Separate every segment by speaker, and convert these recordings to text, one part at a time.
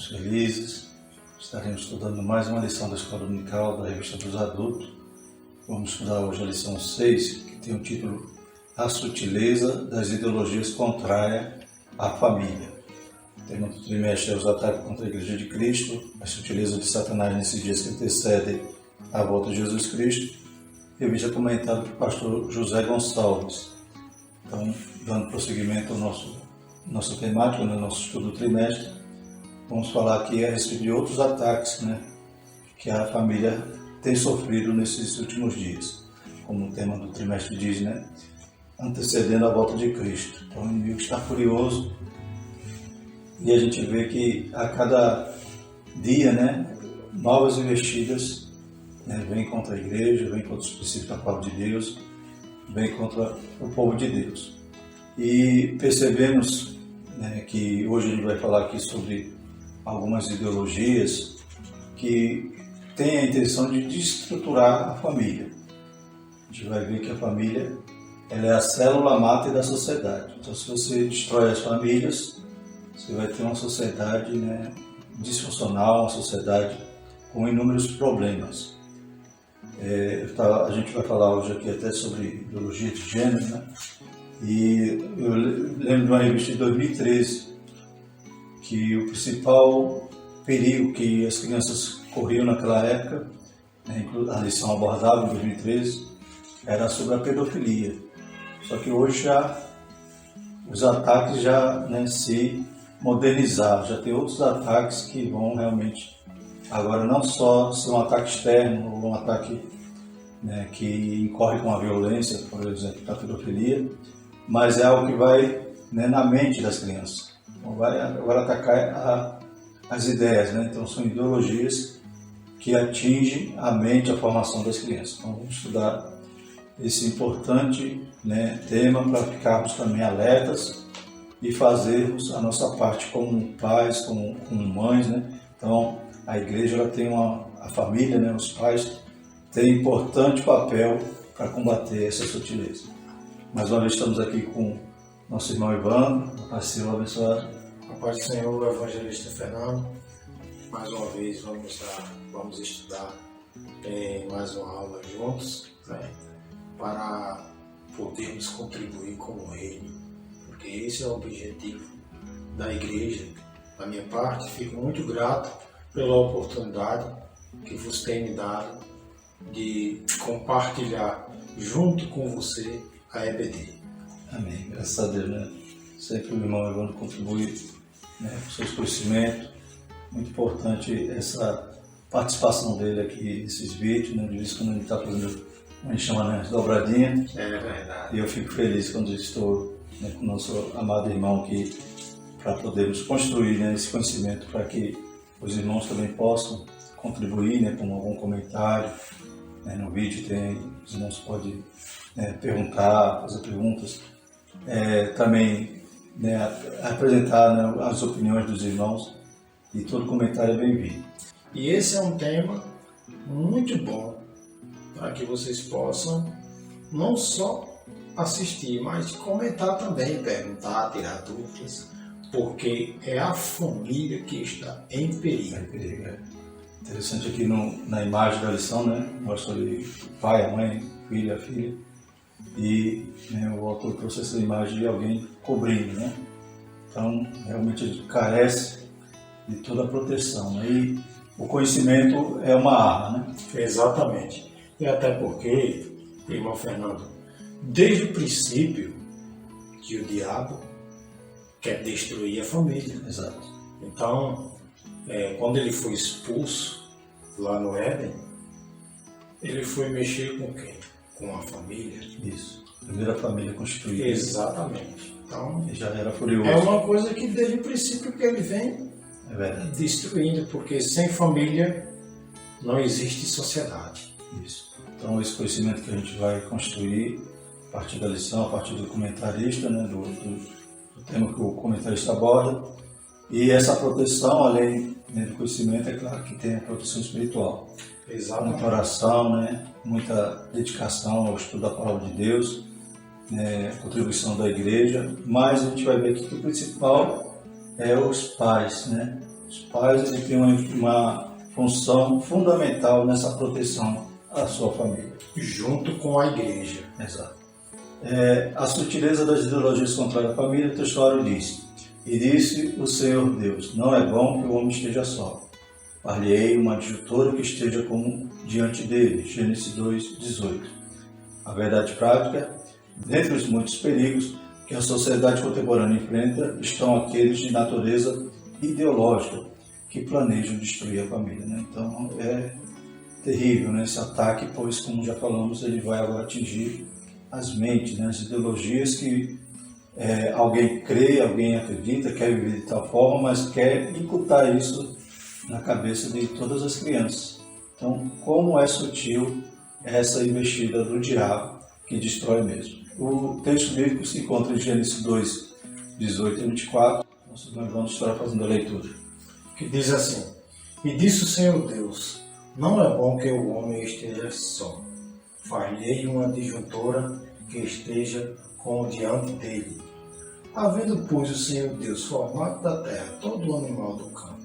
Speaker 1: felizes. Estaremos estudando mais uma lição da Escola Dominical da Revista dos Adultos. Vamos estudar hoje a lição 6, que tem o título A Sutileza das Ideologias Contrárias à Família. O tema do trimestre é os ataques contra a Igreja de Cristo, a sutileza de Satanás nesses dias que antecedem a volta de Jesus Cristo. Revista comentada pelo pastor José Gonçalves. Então, dando prosseguimento ao nossa temática, no nosso estudo do trimestre, vamos falar aqui a respeito de outros ataques, que a família tem sofrido nesses últimos dias, como o tema do trimestre diz, antecedendo a volta de Cristo. Então, o inimigo está furioso e a gente vê que a cada dia, novas investidas vêm contra a igreja, vêm contra os princípios da palavra de Deus, vêm contra o povo de Deus. E percebemos que hoje a gente vai falar aqui sobre algumas ideologias que têm a intenção de desestruturar a família. A gente vai ver que a família ela é a célula máter da sociedade. Então, se você destrói as famílias, você vai ter uma sociedade disfuncional, uma sociedade com inúmeros problemas. A gente vai falar hoje aqui até sobre ideologia de gênero, e eu lembro de uma revista de 2013 que o principal perigo que as crianças corriam naquela época, a lição abordava em 2013, era sobre a pedofilia. Só que hoje os ataques já se modernizaram, já tem outros ataques que vão realmente agora não só ser um ataque externo, ou um ataque que incorre com a violência, por exemplo, da pedofilia, mas é algo que vai na mente das crianças. Então vai agora atacar as ideias, Então são ideologias que atingem a mente, a formação das crianças. Então vamos estudar esse importante tema para ficarmos também alertas e fazermos a nossa parte como pais, como mães, Então a igreja ela tem a família, os pais têm importante papel para combater essa sutileza. Mais uma vez estamos aqui com nosso irmão Ivan, a paz do Senhor abençoado.
Speaker 2: A paz do Senhor, o evangelista Fernando. Mais uma vez vamos estudar mais uma aula juntos, para podermos contribuir com o reino, porque esse é o objetivo da igreja. Da minha parte, fico muito grato pela oportunidade que vos tem me dado de compartilhar junto com você a EBD.
Speaker 1: Amém. Graças a Deus, Sempre o irmão Evandro contribui com seus conhecimentos. Muito importante essa participação dele aqui nesses vídeos, De vez em quando ele está fazendo, a gente chama, dobradinha.
Speaker 2: É verdade.
Speaker 1: E eu fico feliz quando estou com o nosso amado irmão aqui, para podermos construir esse conhecimento, para que os irmãos também possam contribuir com algum comentário. No vídeo os irmãos podem perguntar, fazer perguntas, também apresentar as opiniões dos irmãos, e todo comentário é bem-vindo.
Speaker 2: E esse é um tema muito bom para que vocês possam não só assistir, mas comentar também, perguntar, tirar dúvidas, porque é a família que está em perigo.
Speaker 1: É perigo, Interessante aqui na imagem da lição, mostra ali o pai, a mãe, o filho, a filha, e o autor trouxe essa imagem de alguém cobrindo, Então, realmente a gente carece de toda a proteção, E o conhecimento é uma arma,
Speaker 2: Exatamente. E até porque, irmão Fernando, desde o princípio que o diabo quer destruir a família.
Speaker 1: Exato.
Speaker 2: Então, quando ele foi expulso lá no Éden, ele foi mexer com quem? Com a família.
Speaker 1: Isso. Primeira família constituída.
Speaker 2: Exatamente. Então,
Speaker 1: ele já era furioso.
Speaker 2: é uma coisa que desde o princípio que ele vem destruindo, porque sem família não existe sociedade.
Speaker 1: Isso. Então, esse conhecimento que a gente vai construir a partir da lição, a partir do comentarista, do tema que o comentarista aborda, e essa proteção, além do conhecimento, é claro que tem a proteção espiritual.
Speaker 2: Exatamente.
Speaker 1: Muita oração, muita dedicação ao estudo da palavra de Deus, a contribuição da igreja, mas a gente vai ver aqui que o principal é os pais, Os pais ele têm uma função fundamental nessa proteção à sua família.
Speaker 2: Junto com a igreja.
Speaker 1: Exato. A sutileza das ideologias contra a família, o textuário diz: E disse o Senhor Deus, não é bom que o homem esteja só. Far-lhe-ei uma adjutora que esteja como diante dele. Gênesis 2:18. A verdade prática, dentre os muitos perigos que a sociedade contemporânea enfrenta, estão aqueles de natureza ideológica que planejam destruir a família. Né? Então é terrível, né, esse ataque, pois, como já falamos, ele vai agora atingir as mentes, né, as ideologias que alguém crê, alguém acredita, quer viver de tal forma, mas quer incutir isso na cabeça de todas as crianças. Então, como é sutil essa investida do diabo que destrói mesmo. O texto bíblico se encontra em Gênesis 2:18 e 24. Nós vamos estar fazendo a leitura.
Speaker 2: Que diz assim: E disse o Senhor Deus, não é bom que o homem esteja só. Far-lhe uma adjuntora que esteja como diante dele. Havendo, pois, o Senhor Deus formado da terra todo o animal do campo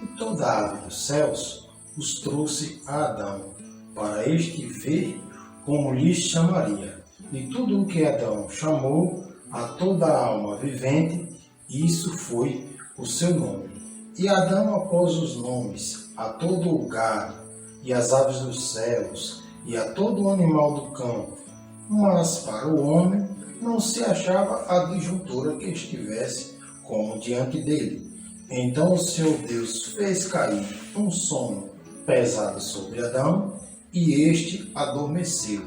Speaker 2: e toda a ave dos céus, os trouxe a Adão, para este ver como lhes chamaria. E tudo o que Adão chamou a toda a alma vivente, isso foi o seu nome. E Adão após os nomes a todo o gado, e as aves dos céus, e a todo o animal do campo. Mas para o homem não se achava adjuntora que estivesse como diante dele. Então o Senhor Deus fez cair um sono pesado sobre Adão, e este adormeceu.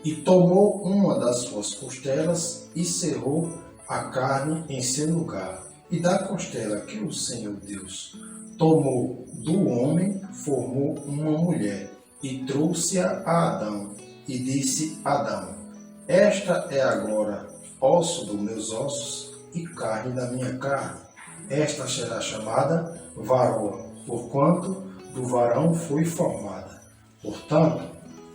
Speaker 2: E tomou uma das suas costelas e cerrou a carne em seu lugar. E da costela que o Senhor Deus tomou do homem, formou uma mulher, e trouxe-a a Adão. E disse Adão: Esta é agora osso dos meus ossos e carne da minha carne. Esta será chamada varoa, porquanto do varão foi formada. Portanto,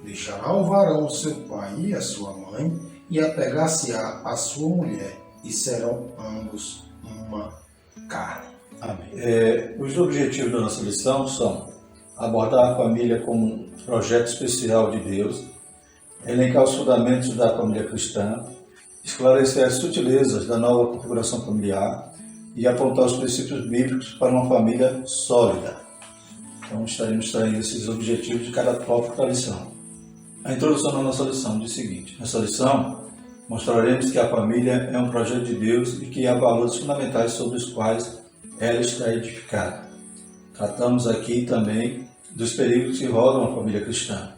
Speaker 2: deixará o varão o seu pai e a sua mãe, e apegar-se-á a sua mulher, e serão ambos uma carne.
Speaker 1: Amém. Os objetivos da nossa lição são abordar a família como um projeto especial de Deus, elencar os fundamentos da família cristã, esclarecer as sutilezas da nova configuração familiar e apontar os princípios bíblicos para uma família sólida. Então estaremos traindo esses objetivos de cada tópico da lição. A introdução da nossa lição diz o seguinte: nessa lição mostraremos que a família é um projeto de Deus e que há valores fundamentais sobre os quais ela está edificada. Tratamos aqui também dos perigos que rodam a família cristã.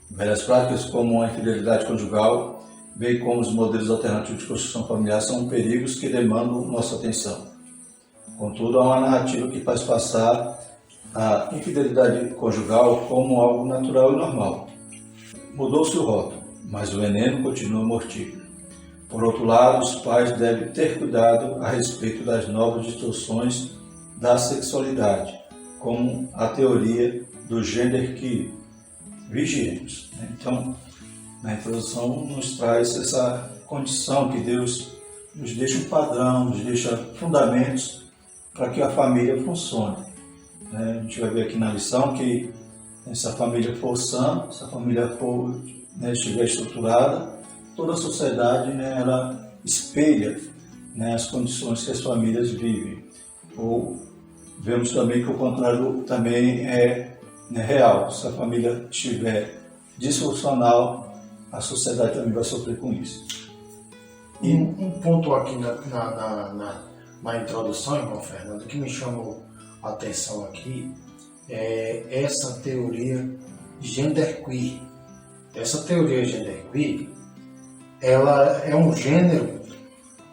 Speaker 1: Velhas práticas como a infidelidade conjugal, bem como os modelos alternativos de construção familiar, são perigos que demandam nossa atenção. Contudo, há uma narrativa que faz passar a infidelidade conjugal como algo natural e normal. Mudou-se o rótulo, mas o veneno continua mortífero. Por outro lado, os pais devem ter cuidado a respeito das novas distorções da sexualidade, como a teoria do gender que vigiemos. Então, na introdução nos traz essa condição que Deus nos deixa um padrão, nos deixa fundamentos para que a família funcione. A gente vai ver aqui na lição que se a família for sã, se a família for, estiver estruturada, toda a sociedade ela espelha as condições que as famílias vivem. Ou vemos também que o contrário também é real. Se a família estiver disfuncional, a sociedade também vai sofrer com isso.
Speaker 2: E um ponto aqui na introdução, irmão Fernando, que me chamou a atenção aqui é essa teoria genderqueer. Essa teoria genderqueer, ela é um gênero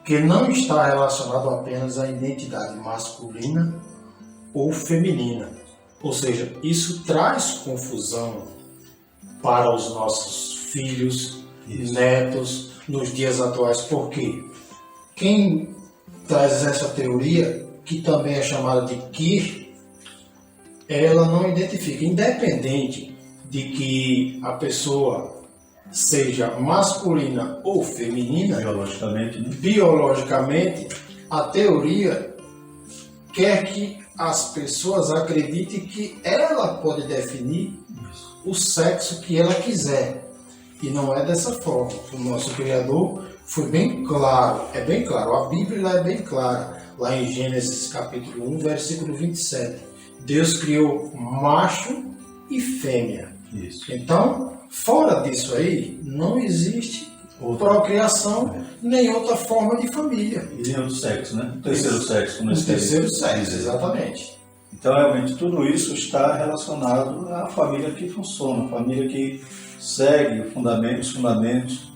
Speaker 2: que não está relacionado apenas à identidade masculina ou feminina. Ou seja, isso traz confusão para os nossos filhos, netos, nos dias atuais. Por quê? Quem traz essa teoria, que também é chamada de queer, ela não identifica, independente de que a pessoa seja masculina ou feminina,
Speaker 1: biologicamente,
Speaker 2: a teoria quer que as pessoas acreditem que ela pode definir o sexo que ela quiser. E não é dessa forma. O nosso Criador foi bem claro, é bem claro, a Bíblia lá é bem clara. Lá em Gênesis capítulo 1, versículo 27. Deus criou macho e fêmea.
Speaker 1: Isso.
Speaker 2: Então, fora disso aí, não existe procriação nem outra forma de família.
Speaker 1: E nem outro sexo, né? O terceiro sexo.
Speaker 2: O terceiro sexo, exatamente.
Speaker 1: Então, realmente, tudo isso está relacionado à família que funciona, a família que segue os fundamentos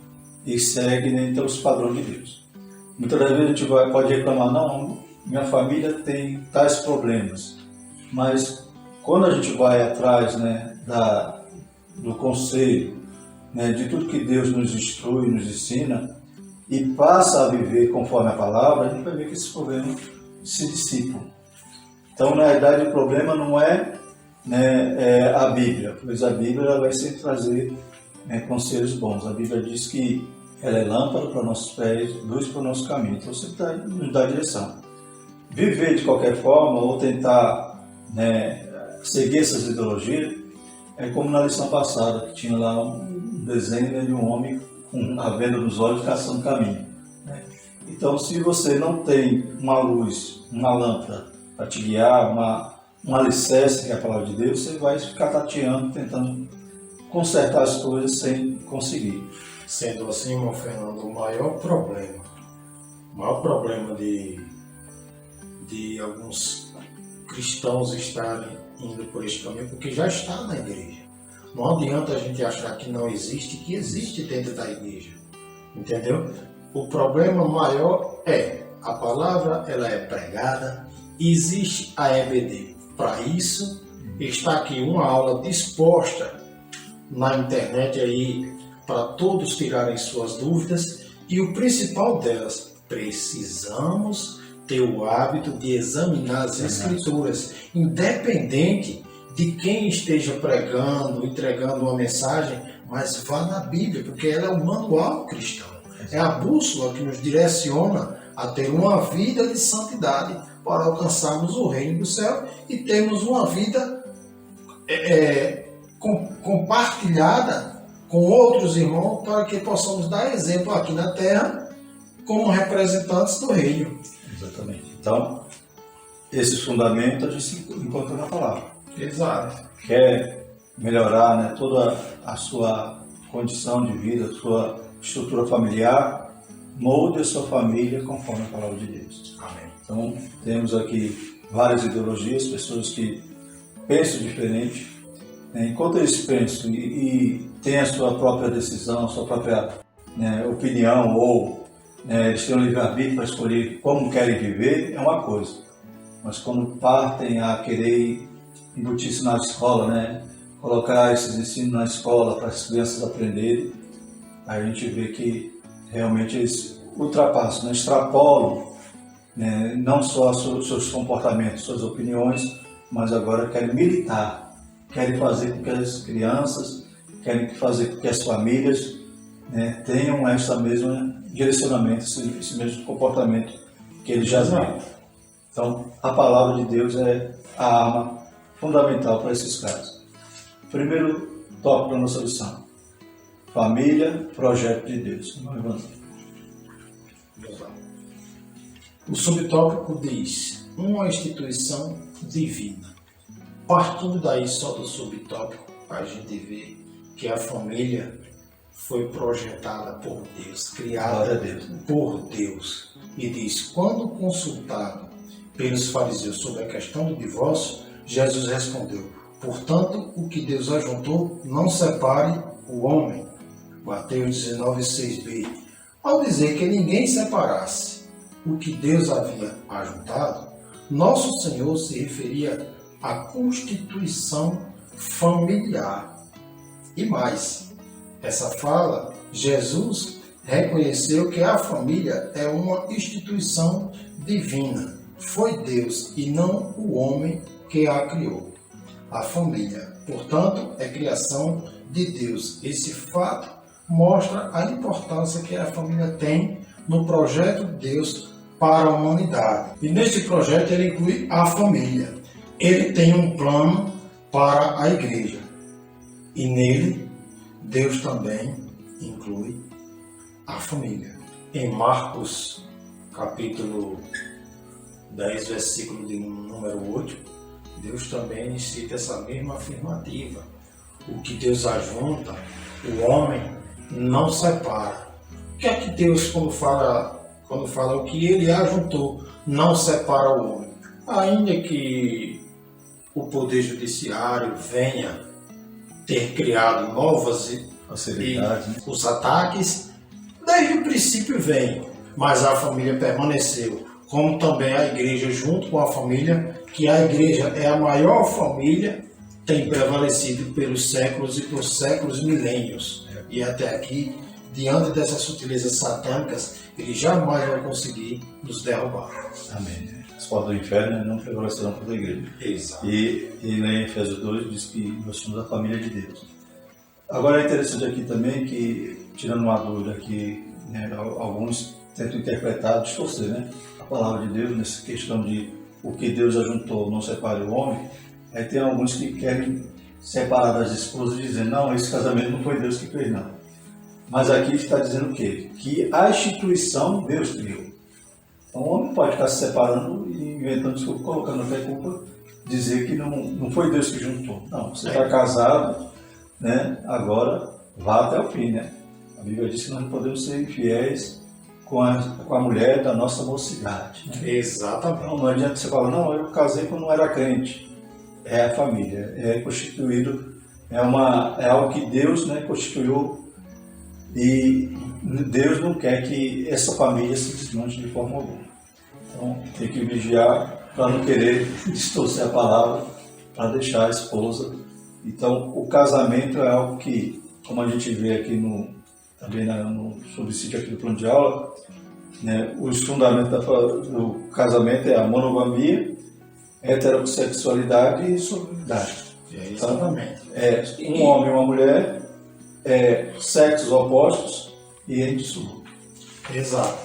Speaker 1: e segue dentro dos padrões de Deus. Muitas das vezes a gente pode reclamar, não, minha família tem tais problemas, mas quando a gente vai atrás, né, do conselho, né, de tudo que Deus nos instrui, nos ensina, e passa a viver conforme a palavra, a gente vai ver que esses problemas se dissipam. Então, na verdade, o problema não é, né, a Bíblia, pois a Bíblia ela vai sempre trazer, né, conselhos bons. A Bíblia diz que ela é lâmpada para nossos pés, luz para o nosso caminho. Então, sempre nos dá direção. Viver de qualquer forma ou tentar, né, seguir essas ideologias é como na lição passada, que tinha lá um desenho, né, de um homem com a venda nos olhos caçando caminho, né? Então, se você não tem uma luz, uma lâmpada para te guiar, um alicerce, que é a palavra de Deus, você vai ficar tateando, tentando consertar as coisas sem conseguir.
Speaker 2: Sendo assim, irmão Fernando, o maior problema de alguns cristãos estarem indo por este caminho, porque já está na igreja. Não adianta a gente achar que não existe, que existe dentro da igreja. Entendeu? O problema maior é a palavra, ela é pregada, existe a EBD. Para isso, está aqui uma aula disposta na internet aí para todos tirarem suas dúvidas, e o principal delas, precisamos ter o hábito de examinar as Escrituras, independente de quem esteja pregando, entregando uma mensagem, mas vá na Bíblia, porque ela é o manual cristão, é a bússola que nos direciona a ter uma vida de santidade para alcançarmos o reino do céu e termos uma vida compartilhada com outros irmãos, para que possamos dar exemplo aqui na terra como representantes do reino.
Speaker 1: Exatamente. Então, esses fundamentos a gente se encontra na palavra.
Speaker 2: Exato.
Speaker 1: Quer melhorar, né, toda a sua condição de vida, a sua estrutura familiar, molde a sua família conforme a palavra de Deus.
Speaker 2: Amém.
Speaker 1: Então, temos aqui várias ideologias, pessoas que pensam diferente. Enquanto eles pensam e têm a sua própria decisão, a sua própria, né, opinião, ou, né, eles têm um livre-arbítrio para escolher como querem viver, é uma coisa. Mas quando partem a querer embutir isso na escola, né, colocar esses ensinos na escola para as crianças aprenderem, a gente vê que realmente eles ultrapassam, né, extrapolam, né, não só os seus comportamentos, suas opiniões, mas agora querem militar. Querem fazer com que as crianças, querem fazer com que as famílias, né, tenham esse mesmo direcionamento, esse mesmo comportamento que eles já têm. Então, a palavra de Deus é a arma fundamental para esses casos. Primeiro tópico da nossa lição: família, projeto de Deus.
Speaker 2: O subtópico diz: uma instituição divina. Partindo daí só do subtópico, a gente vê que a família foi projetada por Deus, criada por Deus. E diz: quando consultado pelos fariseus sobre a questão do divórcio, Jesus respondeu: portanto, o que Deus ajuntou, não separe o homem. Mateus 19:6b. Ao dizer que ninguém separasse o que Deus havia ajuntado, nosso Senhor se referia à constituição familiar. E mais, essa fala, Jesus reconheceu que a família é uma instituição divina. Foi Deus e não o homem que a criou. A família, portanto, é criação de Deus. Esse fato mostra a importância que a família tem no projeto de Deus para a humanidade. E neste projeto ele inclui a família. Ele tem um plano para a igreja. E nele, Deus também inclui a família. Em Marcos, capítulo 10, versículo de número 8, Deus também cita essa mesma afirmativa. O que Deus ajunta, o homem não separa. O que é que Deus, quando fala o que ele ajuntou, não separa o homem? Ainda que o Poder Judiciário venha ter criado novas
Speaker 1: facilidades, né?
Speaker 2: Os ataques, desde o princípio vem, mas a família permaneceu, como também a igreja junto com a família, que a igreja é a maior família, tem prevalecido pelos séculos e por séculos milênios. E até aqui, diante dessas sutilezas satânicas, ele jamais vai conseguir nos derrubar.
Speaker 1: Amém. As portas do inferno não prevalecerão contra a igreja.
Speaker 2: Exato.
Speaker 1: E em Efésios 2 diz que nós somos a família de Deus. Agora é interessante aqui também que, tirando uma dúvida que alguns tentam interpretar, distorcer, né, a palavra de Deus nessa questão de o que Deus ajuntou não separe o homem. Aí tem alguns que querem separar das esposas dizendo, não, esse casamento não foi Deus que fez, não. Mas aqui está dizendo o quê? Que a instituição Deus criou. Então o homem pode ficar se separando e inventando desculpa, colocando até culpa, dizer que não foi Deus que juntou. Não, você está casado, né? Agora vá até o fim, né? A Bíblia diz que nós não podemos ser infiéis com a mulher da nossa mocidade. Né?
Speaker 2: Exatamente.
Speaker 1: Não adianta você falar, não, eu casei quando não era crente. É a família, é constituído, é algo que Deus, né, constituiu, e Deus não quer que essa família se desmanche de forma alguma. Então tem que vigiar para não querer distorcer a palavra, para deixar a esposa. Então o casamento é algo que, como a gente vê aqui também no subsídio aqui do plano de aula, né, os fundamentos do casamento é a monogamia, heterossexualidade e sororidade.
Speaker 2: Exatamente.
Speaker 1: Então, um homem e uma mulher, sexos opostos e indissolutos.
Speaker 2: Exato.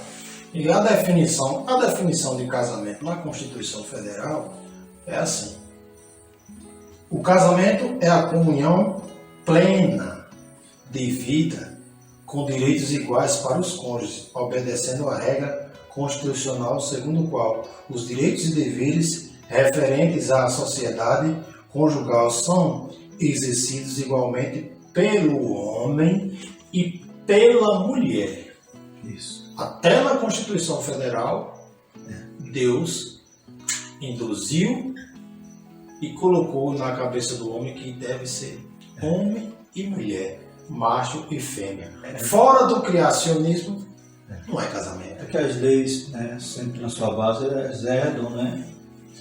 Speaker 2: E a definição de casamento na Constituição Federal é assim. O casamento é a comunhão plena de vida com direitos iguais para os cônjuges, obedecendo a regra constitucional segundo a qual os direitos e deveres referentes à sociedade conjugal são exercidos igualmente pelo homem e pela mulher.
Speaker 1: Isso.
Speaker 2: Até na Constituição Federal, Deus induziu e colocou na cabeça do homem que deve ser homem e mulher, macho e fêmea. Fora do criacionismo, não é casamento.
Speaker 1: É que as leis, né, sempre na sua base, herdam, né,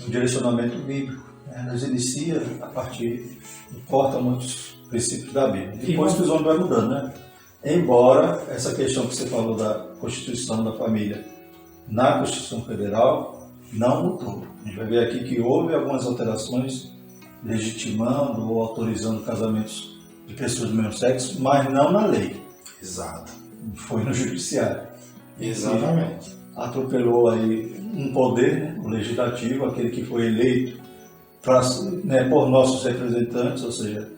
Speaker 1: um direcionamento bíblico. Né? Elas iniciam a partir do porta-muitos princípios da Bíblia. Depois que os homens vão mudando, né? Embora essa questão que você falou da Constituição da Família na Constituição Federal não mudou. A gente vai ver aqui que houve algumas alterações legitimando ou autorizando casamentos de pessoas do mesmo sexo, mas não na lei.
Speaker 2: Exato.
Speaker 1: Foi no judiciário.
Speaker 2: Exatamente.
Speaker 1: E atropelou aí um poder, né, o legislativo, aquele que foi eleito por nossos representantes, ou seja,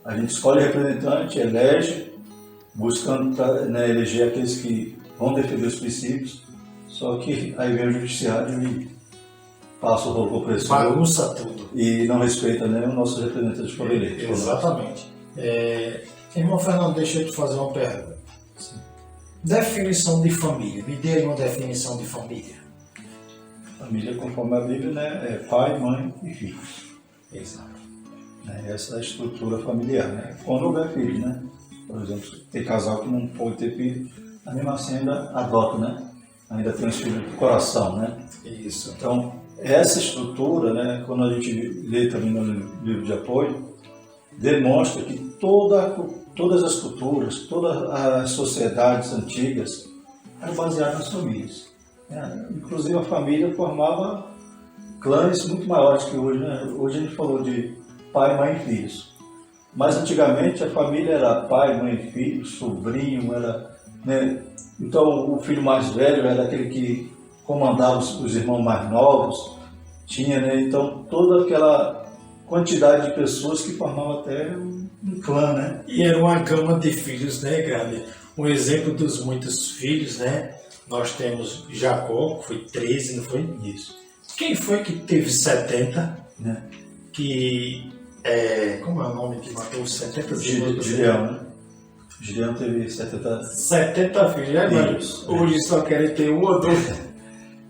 Speaker 1: a gente escolhe representante, elege, buscando eleger aqueles que vão defender os princípios, só que aí vem o judiciário e passa o rolo compressor.
Speaker 2: Bagunça tudo.
Speaker 1: E não respeita nem os nossos representantes que foram eleitos.
Speaker 2: Exatamente. Irmão Fernando, deixa eu te fazer uma pergunta.
Speaker 1: Sim.
Speaker 2: Definição de família. Me dê aí uma definição de família.
Speaker 1: Família, conforme a Bíblia, né, é pai, mãe e filhos.
Speaker 2: Exato.
Speaker 1: Essa é a estrutura familiar, né? Quando houver filho, né? Por exemplo, tem casal que não pode ter filho, mesmo assim ainda adota, né? Ainda tem os filhos do coração, né?
Speaker 2: Isso.
Speaker 1: Então, essa estrutura, né, quando a gente lê também no livro de apoio, demonstra que todas as culturas, todas as sociedades antigas eram baseadas nas famílias. Inclusive a família formava clãs muito maiores que hoje, né? Hoje a gente falou de pai, mãe e filhos. Mas antigamente a família era pai, mãe, filho, sobrinho, né? Então o filho mais velho era aquele que comandava os irmãos mais novos, tinha, né, então toda aquela quantidade de pessoas que formavam até um clã, né?
Speaker 2: E era uma gama de filhos, né, grande? Um exemplo dos muitos filhos, né? Nós temos Jacó, que foi 13, não foi?
Speaker 1: Isso.
Speaker 2: Quem foi que teve 70?
Speaker 1: Né?
Speaker 2: Como é o nome que matou os 70
Speaker 1: Gideão, né? Gideão teve
Speaker 2: 70 filhos, né, mano?
Speaker 1: Isso.
Speaker 2: Hoje só querem ter um ou dois.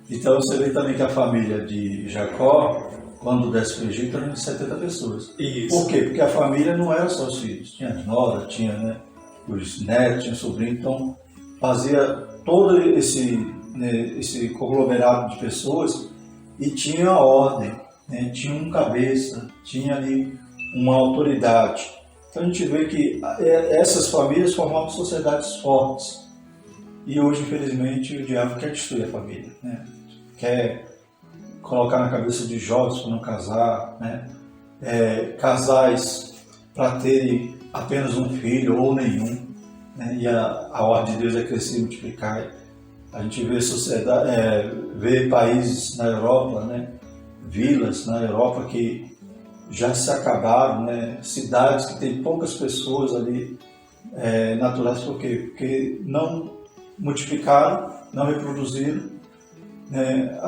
Speaker 1: Então você vê também que a família de Jacó, quando desce para o Egito, eram de 70 pessoas.
Speaker 2: Isso.
Speaker 1: Por quê? Porque a família não era só os filhos. Tinha as noras, tinha, né, os netos, tinha sobrinho, então fazia todo esse conglomerado de pessoas e tinha a ordem, né, tinha um cabeça, tinha ali uma autoridade. Então a gente vê que essas famílias formavam sociedades fortes. E hoje, infelizmente, o diabo quer destruir a família, né? Quer colocar na cabeça de jovens para não casar, né? Casais para terem apenas um filho ou nenhum, né? E a ordem de Deus é crescer e multiplicar. A gente vê vê países na Europa, né? Vilas na Europa que já se acabaram, né? Cidades que têm poucas pessoas ali naturais. Por quê? Porque não multiplicaram, não reproduziram, né?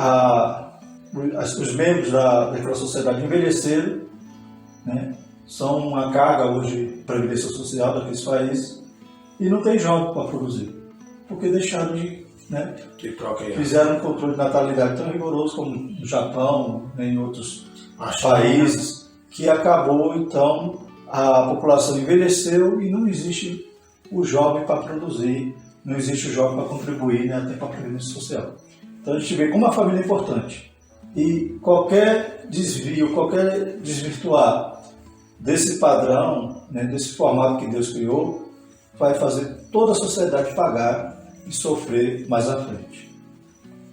Speaker 1: Os membros daquela sociedade envelheceram, né? São uma carga hoje para a previdência social daqueles países e não tem jovem para produzir, porque deixaram de, né? Fizeram um controle de natalidade tão rigoroso como no Japão, né, em outros países, que acabou, então, a população envelheceu e não existe o jovem para produzir, não existe o jovem para contribuir, né, até para a previdência social. Então a gente vê como a família é importante. E qualquer desvio, qualquer desvirtuar desse padrão, né, desse formato que Deus criou, vai fazer toda a sociedade pagar e sofrer mais à frente.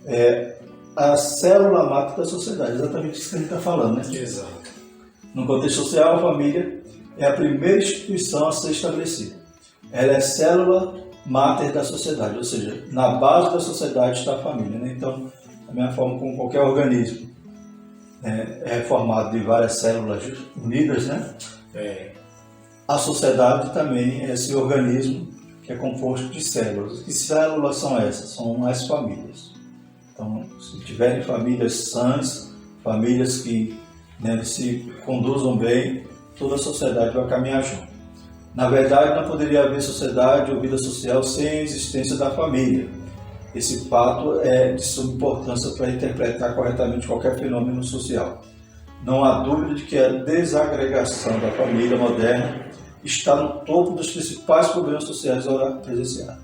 Speaker 1: É a célula máter da sociedade, exatamente isso que a gente está falando, né?
Speaker 2: Exato.
Speaker 1: No contexto social, a família é a primeira instituição a ser estabelecida. Ela é célula máter da sociedade, ou seja, na base da sociedade está a família, né? Então, da mesma forma como qualquer organismo é formado de várias células unidas, né? A sociedade também é esse organismo que é composto de células. Que células são essas? São as famílias. Então, se tiverem famílias sãs, famílias que, né, se conduzam bem, toda a sociedade vai caminhar junto. Na verdade, não poderia haver sociedade ou vida social sem a existência da família. Esse fato é de suma importância para interpretar corretamente qualquer fenômeno social. Não há dúvida de que a desagregação da família moderna está no topo dos principais problemas sociais da hora presencial.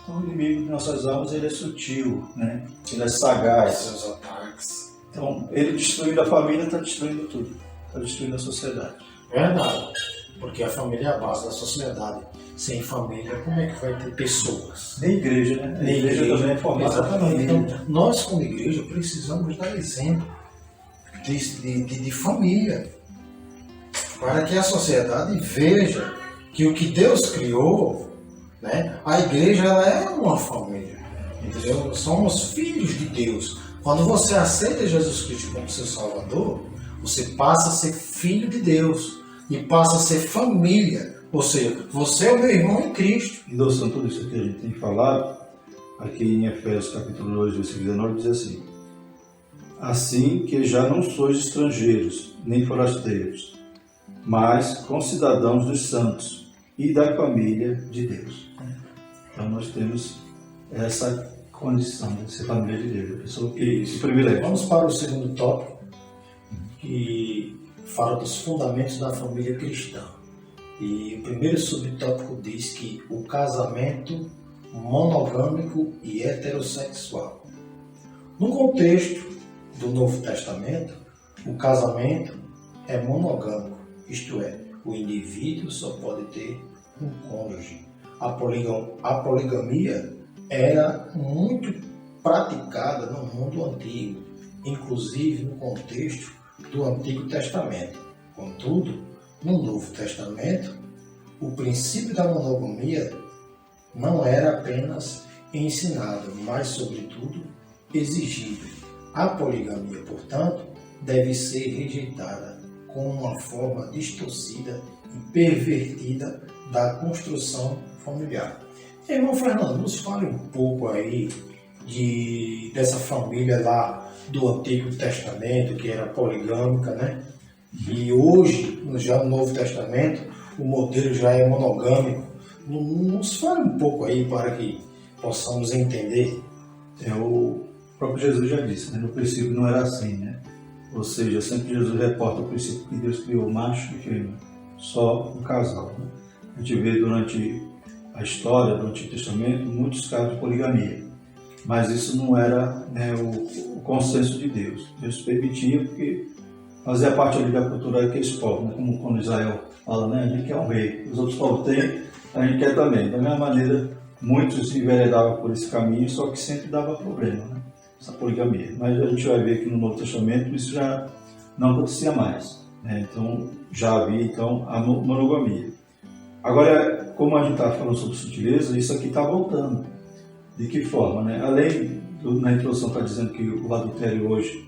Speaker 1: Então, o inimigo de nossas almas, ele é sutil, né? Ele é sagaz.
Speaker 2: Seus ataques.
Speaker 1: Então, ele destruindo a família, está destruindo tudo. Está destruindo a sociedade.
Speaker 2: Verdade. Porque a família é a base da sociedade. Sem família, como é que vai ter pessoas?
Speaker 1: Nem igreja, né? A igreja também é formada da família.
Speaker 2: Então, nós, como igreja, precisamos dar exemplo de família. Para que a sociedade veja que o que Deus criou, né, a igreja ela é uma família. Entendeu? Somos filhos de Deus. Quando você aceita Jesus Cristo como seu Salvador, você passa a ser filho de Deus e passa a ser família. Ou seja, você é o meu irmão em Cristo.
Speaker 1: Endossando tudo isso que a gente tem falado, aqui em Efésios capítulo 2, versículo 19, diz assim: assim que já não sois estrangeiros, nem forasteiros, mas concidadãos dos santos e da família de Deus. Então nós temos essa condição de ser família de Deus, a pessoa que esse privilégio.
Speaker 2: Vamos para o segundo tópico, que fala dos fundamentos da família cristã. E o primeiro subtópico diz que o casamento monogâmico e heterossexual. No contexto do Novo Testamento, o casamento é monogâmico, isto é, o indivíduo só pode ter um cônjuge. A poligamia era muito praticada no mundo antigo, inclusive no contexto do Antigo Testamento. Contudo, no Novo Testamento, o princípio da monogamia não era apenas ensinado, mas, sobretudo, exigido. A poligamia, portanto, deve ser rejeitada como uma forma distorcida e pervertida da construção familiar. Irmão Fernando, nos fale um pouco aí dessa família lá do Antigo Testamento, que era poligâmica, né? E hoje, já no Novo Testamento, o modelo já é monogâmico. Nos fale um pouco aí para que possamos entender.
Speaker 1: O próprio Jesus já disse, né? No princípio não era assim, né? Ou seja, sempre Jesus reporta o princípio que Deus criou macho e fêmea, só um casal, né? A gente vê durante a história do Antigo Testamento muitos casos de poligamia, mas isso não era, né, o consenso de Deus. Deus permitia porque fazia parte ali da cultura daqueles povos, né? Como quando Israel fala, né? A gente quer um rei, os outros povos têm, a gente quer também. Da mesma maneira, muitos se enveredavam por esse caminho, só que sempre dava problema, né? Essa poligamia. Mas a gente vai ver que no Novo Testamento isso já não acontecia mais, né? Então já havia então a monogamia. Agora, como a gente está falando sobre sutileza, isso aqui está voltando. De que forma, né? Além na introdução está dizendo que o adultério hoje,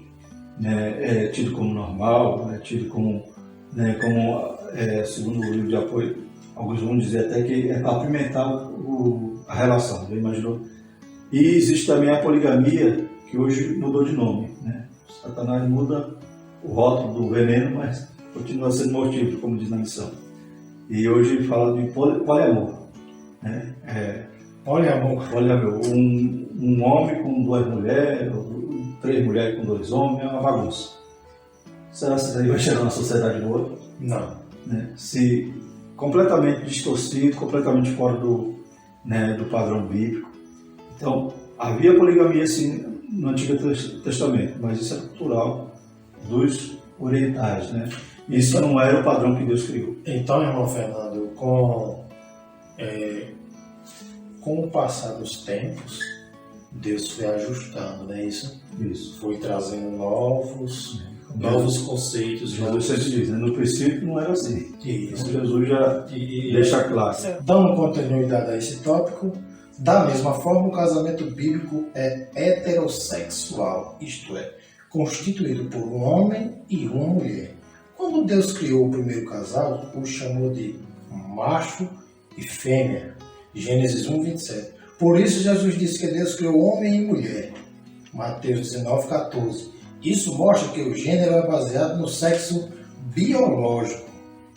Speaker 1: né, é tido como normal, é tido como, né, segundo o livro de apoio, alguns vão dizer até que é para apimentar a relação, já imaginou? E existe também a poligamia, que hoje mudou de nome, né? Satanás muda o rótulo do veneno, mas continua sendo mortífero, como diz na missão. E hoje fala de poliamor, né?
Speaker 2: Poliamor.
Speaker 1: Um homem com 2 mulheres, ou 3 mulheres com 2 homens, é uma bagunça. Será que isso aí vai gerar uma sociedade boa?
Speaker 2: Não.
Speaker 1: Né? Se completamente distorcido, completamente fora do padrão bíblico. Então, havia poligamia sim no Antigo Testamento, mas isso é cultural dos orientais, né? Isso não era o padrão que Deus criou.
Speaker 2: Então, irmão Fernando, com o passar dos tempos, Deus foi ajustando, não é isso?
Speaker 1: Isso.
Speaker 2: Foi trazendo novos conceitos.
Speaker 1: Jesus sempre diz, né? No princípio não era assim.
Speaker 2: Isso.
Speaker 1: Então, Jesus já deixa claro.
Speaker 2: Dando continuidade a esse tópico, da mesma forma, o casamento bíblico é heterossexual, isto é, constituído por um homem e uma mulher. Quando Deus criou o primeiro casal, o chamou de macho e fêmea. Gênesis 1, 27. Por isso Jesus disse que Deus criou homem e mulher. Mateus 19, 14. Isso mostra que o gênero é baseado no sexo biológico.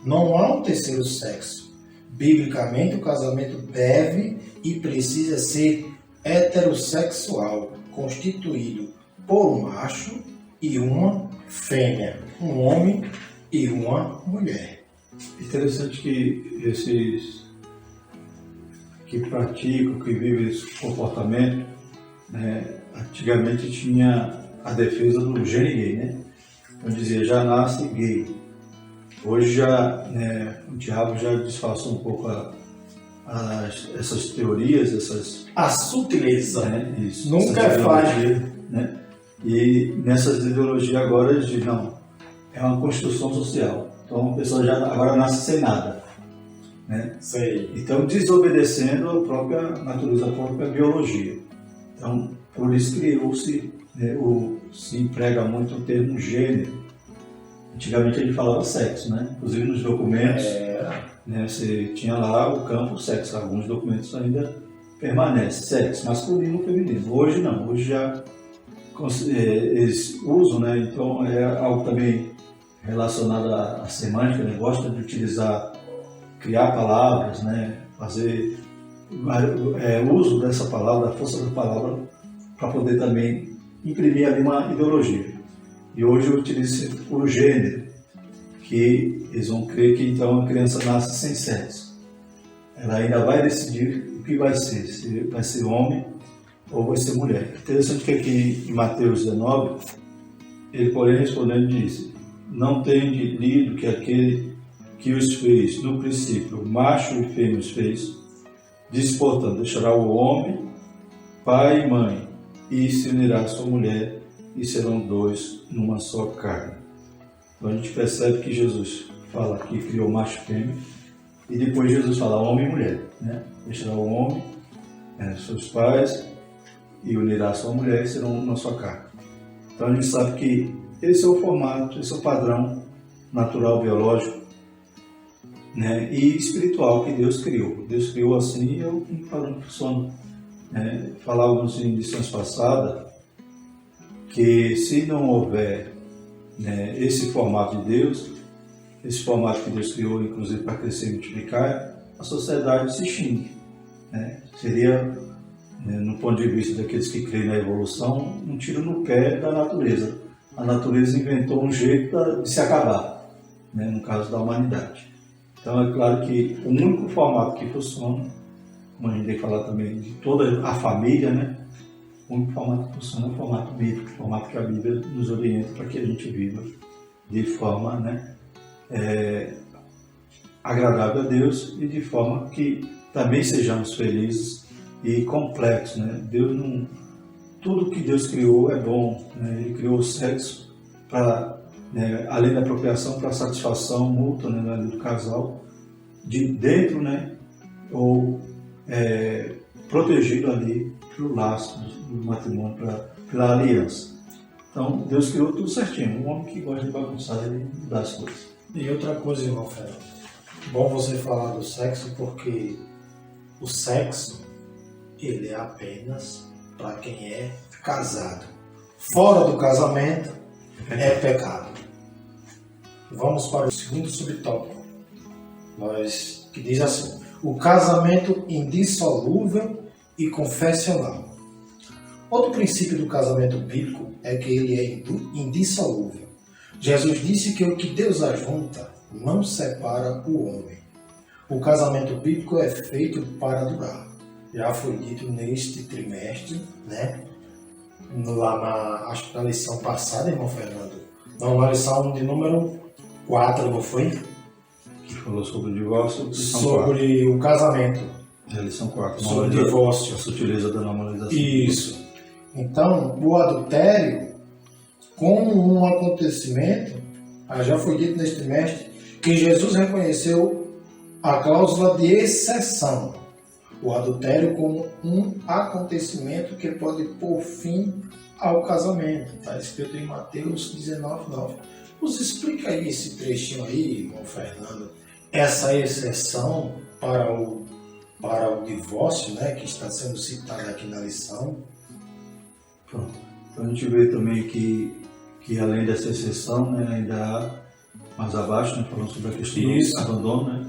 Speaker 2: Não há um terceiro sexo. Biblicamente, o casamento deve e precisa ser heterossexual, constituído por um macho e uma fêmea, um homem e uma mulher.
Speaker 1: Interessante que esses que praticam, que vivem esse comportamento, né, antigamente tinha a defesa do gene gay, né? Então dizia, já nasce gay. Hoje já, né, o diabo já disfarçou um pouco essas teorias,
Speaker 2: a sutileza,
Speaker 1: né, isso,
Speaker 2: nunca é fácil,
Speaker 1: né? E nessas ideologias agora eles dizem, não, é uma construção social. Então a pessoa já agora nasce sem nada, né?
Speaker 2: Sei.
Speaker 1: Então desobedecendo a própria natureza, a própria biologia. Então por isso criou-se, né, se emprega muito o termo gênero. Antigamente a gente falava sexo, né? Inclusive nos documentos, né, você tinha lá o campo sexo. Alguns documentos ainda permanece sexo masculino ou feminino. Hoje não, hoje já eles usam, né? Então é algo também relacionado à semântica, né? Gosta de utilizar, criar palavras, né? Fazer uso dessa palavra, da força da palavra, para poder também imprimir ali uma ideologia. E hoje eu utilizo o gênero, que eles vão crer que então a criança nasce sem sexo. Ela ainda vai decidir o que vai ser, se vai ser homem ou vai ser mulher. Interessante que aqui em Mateus 19, ele porém respondendo disse, não tende lido que aquele que os fez no princípio, macho e fêmea os fez, diz, portanto, deixará o homem, pai e mãe, e se unirá à sua mulher, e serão 2 numa só carne. Então a gente percebe que Jesus fala que criou macho e fêmea, e depois Jesus fala homem e mulher, né? Deixará o homem, seus pais, e unirá a sua mulher e serão uma só carne. Então a gente sabe que esse é o formato, esse é o padrão natural, biológico, né, e espiritual que Deus criou. Deus criou assim e é o padrão que funciona. Falávamos em lições passadas que se não houver, né, esse formato de Deus, esse formato que Deus criou, inclusive para crescer e multiplicar, a sociedade se extingue. Né? Seria, né, no ponto de vista daqueles que creem na evolução, um tiro no pé da natureza. A natureza inventou um jeito de se acabar, né, no caso da humanidade. Então é claro que o único formato que funciona, como a gente tem que falar também de toda a família, né, o único formato que funciona é o formato bíblico, o formato que a Bíblia nos orienta para que a gente viva de forma, né, agradável a Deus e de forma que também sejamos felizes e completos, né? Deus não, tudo que Deus criou é bom, né? Ele criou o sexo para, né, além da procriação, para satisfação mútua, né, do casal, de dentro, né, ou protegido ali pelo laço do matrimônio, pela aliança. Então Deus criou tudo certinho. Um homem que gosta de bagunçar, ele dá as coisas.
Speaker 2: E outra coisa, irmão Fernando, bom você falar do sexo, porque o sexo, ele é apenas para quem é casado. Fora do casamento, é pecado. Vamos para o segundo subtópico, que diz assim: o casamento indissolúvel e confessional. Outro princípio do casamento bíblico é que ele é indissolúvel. Jesus disse que o que Deus ajunta não separa o homem. O casamento bíblico é feito para durar. Já foi dito neste trimestre, né? Lá na lição passada, irmão Fernando. Não, na lição de número 4, não foi?
Speaker 1: Que falou sobre o divórcio.
Speaker 2: Sobre o casamento.
Speaker 1: É a lição 4.
Speaker 2: Sobre o divórcio.
Speaker 1: A sutileza da normalização.
Speaker 2: Isso. Então, o adultério, como um acontecimento, já foi dito neste trimestre, que Jesus reconheceu a cláusula de exceção. O adultério como um acontecimento que pode pôr fim ao casamento. Está escrito em Mateus 19:9. Nos explica aí esse trechinho aí, irmão Fernando, essa exceção para o divórcio, né, que está sendo citado aqui na lição.
Speaker 1: Pronto. Então a gente vê também que além dessa exceção, né, ainda há mais abaixo, né, falando sobre a questão do abandono, né,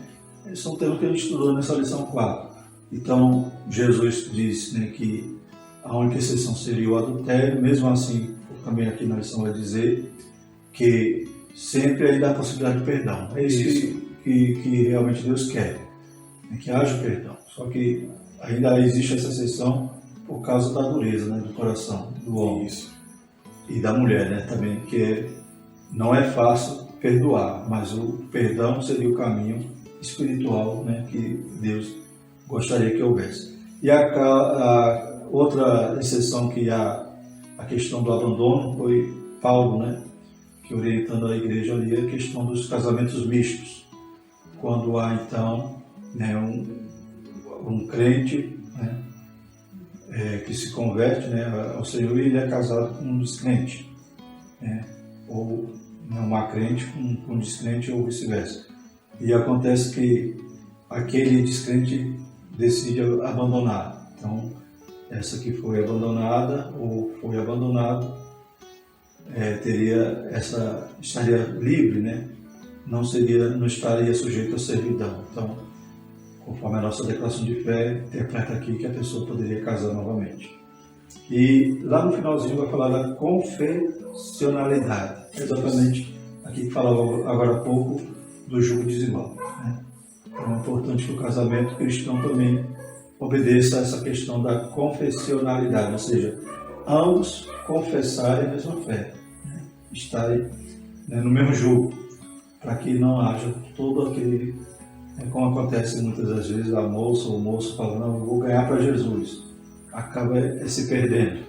Speaker 1: esses são temas que a gente estudou nessa lição 4. Então Jesus diz, né, que a única exceção seria o adultério. Mesmo assim, também aqui na lição vai dizer que sempre ainda há a possibilidade de perdão. É isso que realmente Deus quer, né, que haja perdão. Só que ainda existe essa exceção por causa da dureza, né, do coração do homem e da mulher, né, também, que não é fácil perdoar, mas o perdão seria o caminho espiritual, né, que Deus gostaria que houvesse. E a outra exceção que há, a questão do abandono, foi Paulo, né, que orientando a igreja ali a questão dos casamentos mistos, quando há então, né, um crente, né, que se converte, né, ao Senhor, e ele é casado com um descrente, né, ou uma crente com um descrente ou vice-versa. E acontece que aquele descrente decide abandonar. Então, essa que foi abandonada ou foi abandonado estaria livre, né? Não estaria sujeito à servidão. Então, conforme a nossa declaração de fé, interpreta aqui que a pessoa poderia casar novamente. E lá no finalzinho vai falar da confessionalidade, exatamente aqui que falava agora há pouco do jugo desigual, né? Então é importante que o casamento cristão também obedeça a essa questão da confessionalidade, ou seja, ambos confessarem a mesma fé, né? Estarem, né, no mesmo jugo, para que não haja todo aquele, como acontece muitas das vezes, a moça ou o moço falando: não, eu vou ganhar para Jesus, acaba se perdendo,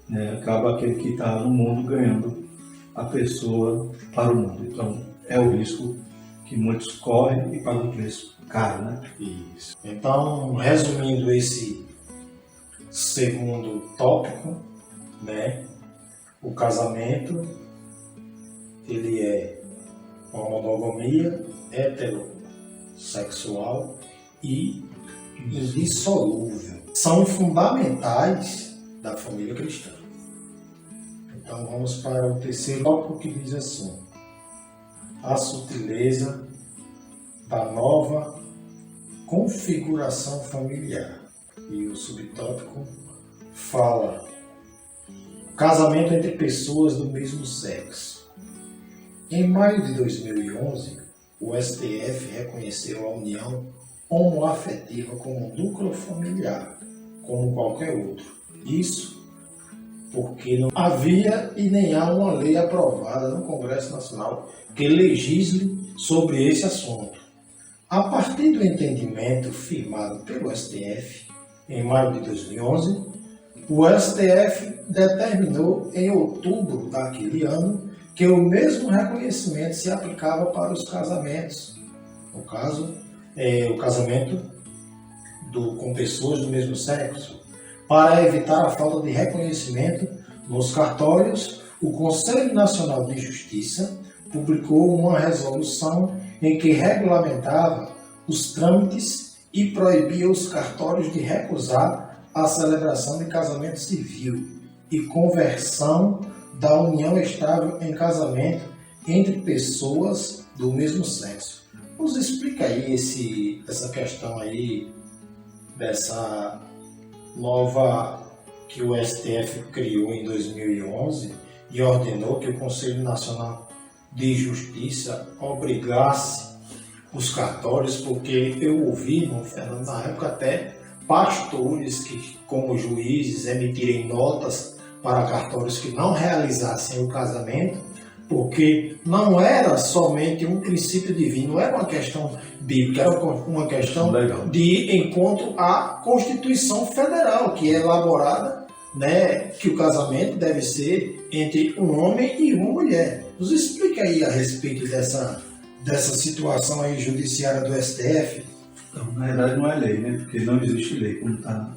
Speaker 1: né? Acaba aquele que está no mundo ganhando a pessoa para o mundo. Então é o risco que muitos correm e pagam o preço caro, né?
Speaker 2: Isso. Então, resumindo esse segundo tópico, né, o casamento ele é uma monogamia heterossexual e indissolúvel. São fundamentais da família cristã. Então vamos para o terceiro tópico, que diz assim: a sutileza da nova configuração familiar. E o subtópico fala casamento entre pessoas do mesmo sexo. Em maio de 2011, o STF reconheceu a união homoafetiva como núcleo familiar, como qualquer outro. Isso porque não havia e nem há uma lei aprovada no Congresso Nacional que legisle sobre esse assunto. A partir do entendimento firmado pelo STF em maio de 2011, o STF determinou em outubro daquele ano que o mesmo reconhecimento se aplicava para os casamentos. No caso, o casamento com pessoas do mesmo sexo. Para evitar a falta de reconhecimento nos cartórios, o Conselho Nacional de Justiça publicou uma resolução em que regulamentava os trâmites e proibia os cartórios de recusar a celebração de casamento civil e conversão da união estável em casamento entre pessoas do mesmo sexo. Nos explica aí essa questão aí, dessa nova que o STF criou em 2011 e ordenou que o Conselho Nacional de Justiça obrigasse os cartórios, porque eu ouvi, Fernando, na época até pastores que, como juízes, emitirem notas para cartórios que não realizassem o casamento, porque não era somente um princípio divino, não era uma questão bíblica, era uma questão de encontro à Constituição Federal, que é elaborada, né, que o casamento deve ser entre um homem e uma mulher. Nos explica aí a respeito dessa situação aí judiciária do STF.
Speaker 1: Então, na verdade não é lei, né? Porque não existe lei, como está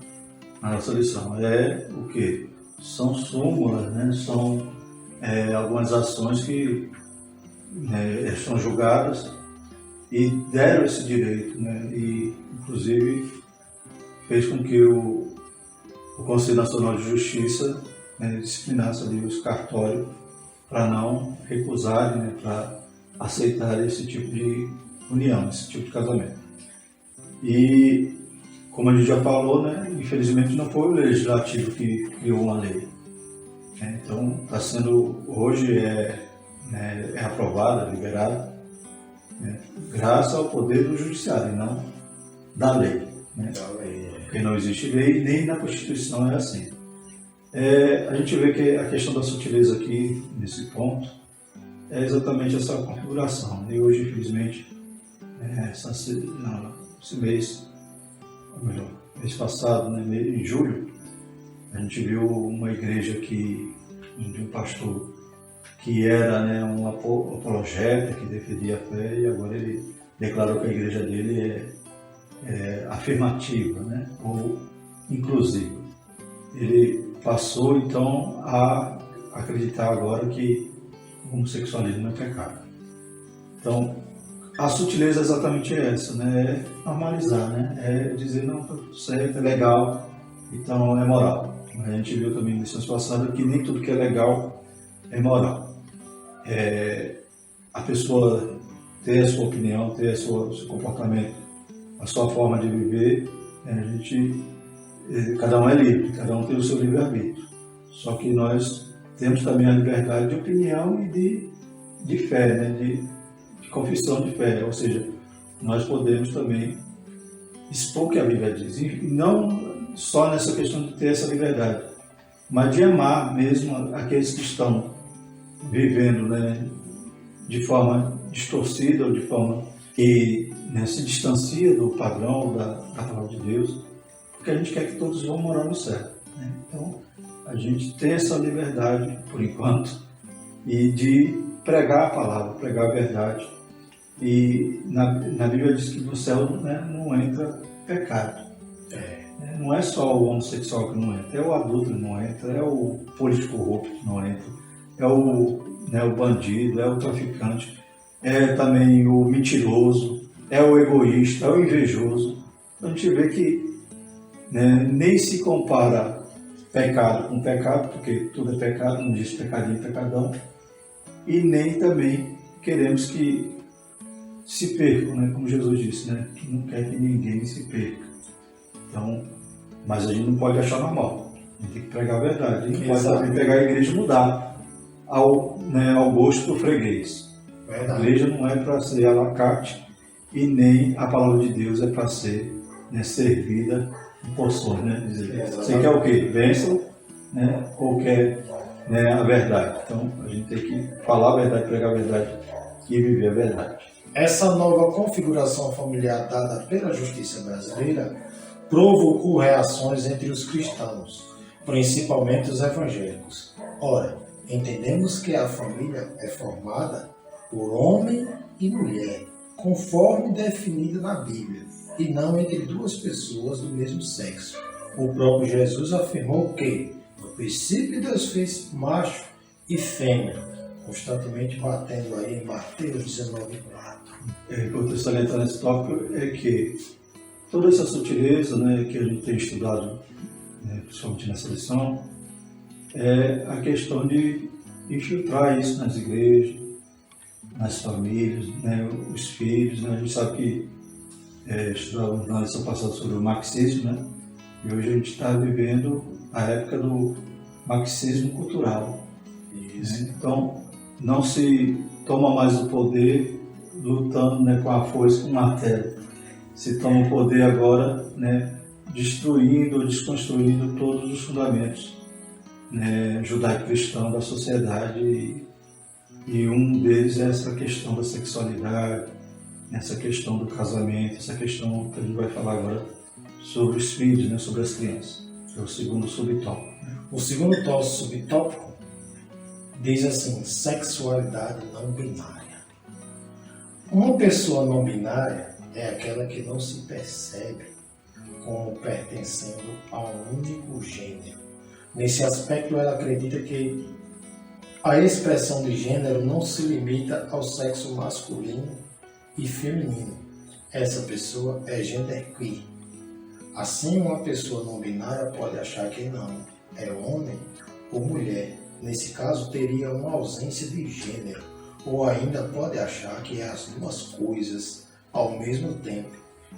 Speaker 1: na nossa lição. É o quê? São súmulas, né? São algumas ações que são julgadas e deram esse direito, né? E, inclusive, fez com que o Conselho Nacional de Justiça disciplinasse ali os cartórios para não recusarem, né? Para aceitar esse tipo de união, esse tipo de casamento. E, como a gente já falou, né, infelizmente não foi o legislativo que criou uma lei. Então, está sendo, hoje é aprovada, liberada, graças ao poder do judiciário, e não da lei. Porque não existe lei, nem na Constituição é assim. A gente vê que a questão da sutileza aqui, nesse ponto, é exatamente essa configuração. E hoje, infelizmente, esse mês, ou melhor, mês passado, né, em julho, a gente viu uma igreja de um pastor que era, né, um apologeta, que defendia a fé, e agora ele declarou que a igreja dele é afirmativa, né, ou inclusiva. Ele passou, então, a acreditar agora que o homossexualismo é pecado. Então, a sutileza é exatamente essa, né? É normalizar, né? É dizer, não, está tudo certo, é legal, então é moral. A gente viu também em lições passadas que nem tudo que é legal é moral. A pessoa ter a sua opinião, ter o seu comportamento, a sua forma de viver, cada um é livre, cada um tem o seu livre-arbítrio. Só que nós temos também a liberdade de opinião e de fé, né? de confissão de fé, ou seja, nós podemos também expor o que a Bíblia diz, e não só nessa questão de ter essa liberdade, mas de amar mesmo aqueles que estão vivendo, né, de forma distorcida ou de forma que, né, se distancia do padrão da palavra de Deus, porque a gente quer que todos vão morar no céu, né? Então, a gente tem essa liberdade, por enquanto, e de pregar a palavra, pregar a verdade. E na Bíblia diz que no céu, né, não entra pecado. não é só o homossexual que não entra, é o adulto que não entra, é o político corrupto que não entra, é o bandido, é o traficante, é também o mentiroso, é o egoísta, é o invejoso. Então a gente vê que, né, nem se compara pecado com pecado, porque tudo é pecado, não diz pecadinho, pecadão, e nem também queremos que se percam, né? Como Jesus disse, né? Que não quer que ninguém se perca. Então, mas a gente não pode achar normal, a gente tem que pregar a verdade, a gente pode também pegar a igreja e mudar ao gosto do freguês. Verdade. A igreja não é para ser à la carte e nem a palavra de Deus é para ser, né, servida em porções, né? Você quer o quê? Bênção, né? Ou quer, né, a verdade? Então, a gente tem que falar a verdade, pregar a verdade e viver a verdade.
Speaker 2: Essa nova configuração familiar dada pela justiça brasileira provocou reações entre os cristãos, principalmente os evangélicos. Ora, entendemos que a família é formada por homem e mulher, conforme definido na Bíblia, e não entre duas pessoas do mesmo sexo. O próprio Jesus afirmou que, no princípio, Deus fez macho e fêmea, constantemente batendo aí em Mateus 19:4.
Speaker 1: Para salientar nesse tópico é que toda essa sutileza, né, que a gente tem estudado, né, principalmente nessa lição, é a questão de infiltrar isso nas igrejas, nas famílias, né, os filhos. Né? A gente sabe que estudamos na lição passada sobre o marxismo, né? E hoje a gente está vivendo a época do marxismo cultural. Né? Então, não se toma mais o poder lutando, né, com a foice, com o martelo. Se toma o poder agora, né, destruindo, desconstruindo todos os fundamentos, né, judaico-cristãos da sociedade. E um deles é essa questão da sexualidade, essa questão do casamento, essa questão que a gente vai falar agora sobre os filhos, né, sobre as crianças. É o segundo subtópico.
Speaker 2: O segundo subtópico diz assim: sexualidade não binária. Uma pessoa não binária é aquela que não se percebe como pertencendo a um único gênero. Nesse aspecto, ela acredita que a expressão de gênero não se limita ao sexo masculino e feminino. Essa pessoa é genderqueer. Assim, uma pessoa não binária pode achar que não é homem ou mulher. Nesse caso, teria uma ausência de gênero. Ou ainda pode achar que é as duas coisas ao mesmo tempo.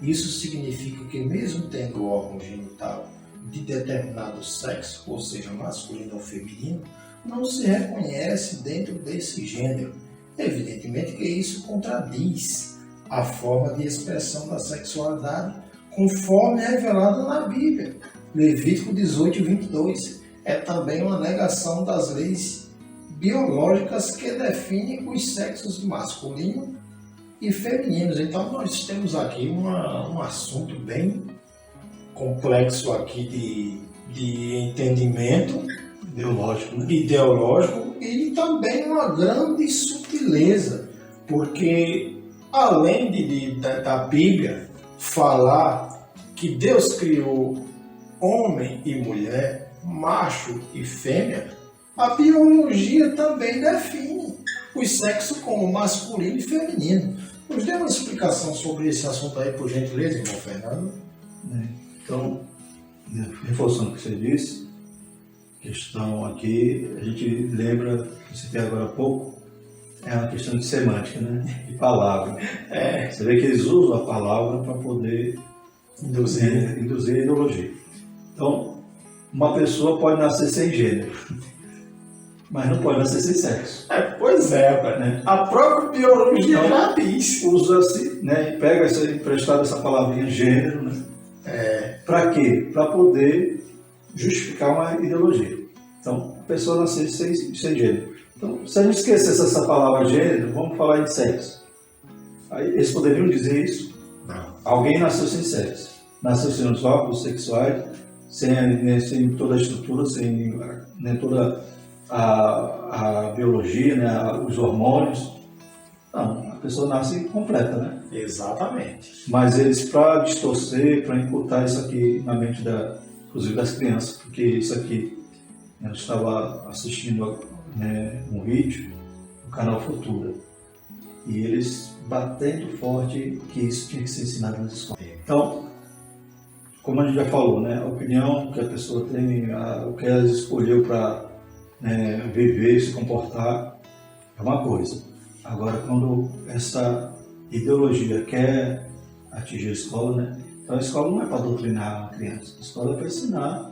Speaker 2: Isso significa que, mesmo tendo o órgão genital de determinado sexo, ou seja, masculino ou feminino, não se reconhece dentro desse gênero. Evidentemente que isso contradiz a forma de expressão da sexualidade conforme é revelado na Bíblia. Levítico 18:22 é também uma negação das leis biológicas que definem os sexos masculino e femininos. Então nós temos aqui um assunto bem complexo aqui de entendimento ideológico e também uma grande sutileza, porque além da Bíblia falar que Deus criou homem e mulher, macho e fêmea, a biologia também define os sexos como masculino e feminino. Nos dê uma explicação sobre esse assunto aí, por gentileza, irmão Fernando.
Speaker 1: Então, reforçando o que você disse, questão aqui, a gente lembra, que você tem agora há pouco, é uma questão de semântica, né? De palavra. Você vê que eles usam a palavra para poder induzir a ideologia. Então, uma pessoa pode nascer sem gênero, mas não pode nascer sem sexo.
Speaker 2: Pois é, né? A própria biologia então, já diz.
Speaker 1: Usa-se, né? Pega emprestada essa palavrinha gênero, né? Para quê? Para poder justificar uma ideologia. Então, a pessoa nascer sem gênero. Então, se a gente esquecesse essa palavra gênero, vamos falar de sexo. Aí, eles poderiam dizer isso?
Speaker 2: Não.
Speaker 1: Alguém nasceu sem sexo. Nasceu sem os órgãos sexuais, sem toda a estrutura, sem, né, toda a biologia, né, os hormônios. Não. pessoa nasce completa, né?
Speaker 2: Exatamente.
Speaker 1: Mas eles, para distorcer, para imputar isso aqui na mente inclusive das crianças, porque isso aqui, eu estava assistindo, né, um vídeo no canal Futura, e eles batendo forte que isso tinha que ser ensinado nas escolas. Então, como a gente já falou, né, a opinião que a pessoa tem, o que ela escolheu para, né, viver, se comportar, é uma coisa. Agora, quando essa ideologia quer atingir a escola, né, então a escola não é para doutrinar a criança, a escola é para ensinar,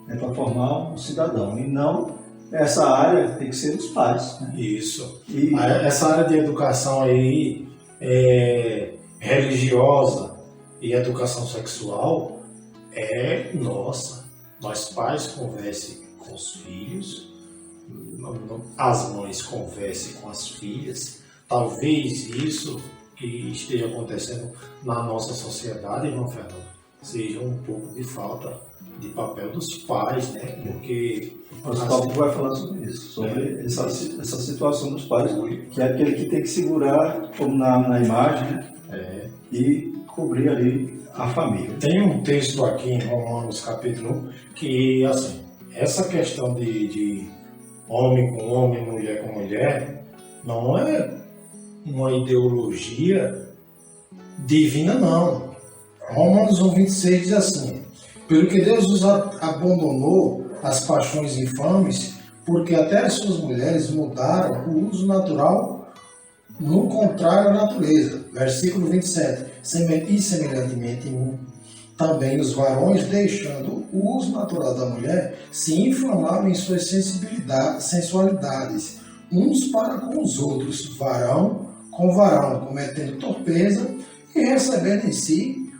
Speaker 1: é para formar um cidadão, e não essa área tem que ser dos pais. Né?
Speaker 2: Isso.
Speaker 1: E
Speaker 2: Essa área de educação aí, religiosa e educação sexual, nossa. Nós pais conversem com os filhos, as mães conversem com as filhas. Talvez isso que esteja acontecendo na nossa sociedade, irmão Fernando, seja um pouco de falta de papel dos pais, né? Porque
Speaker 1: nosso tópico vai falar sobre isso, sobre essa situação dos pais, que é aquele que tem que segurar, como na imagem, né? E cobrir ali a família.
Speaker 2: Tem um texto aqui em Romanos capítulo 1 que, assim, essa questão de homem com homem, mulher com mulher, não é uma ideologia divina, não. Romanos 1,26 diz assim: pelo que Deus os abandonou as paixões infames, porque até as suas mulheres mudaram o uso natural no contrário à natureza. Versículo 27. E semelhantemente, também os varões, deixando o uso natural da mulher, se inflamaram em suas sensualidades, uns para com os outros, varão com varão, cometendo torpeza e recebendo em si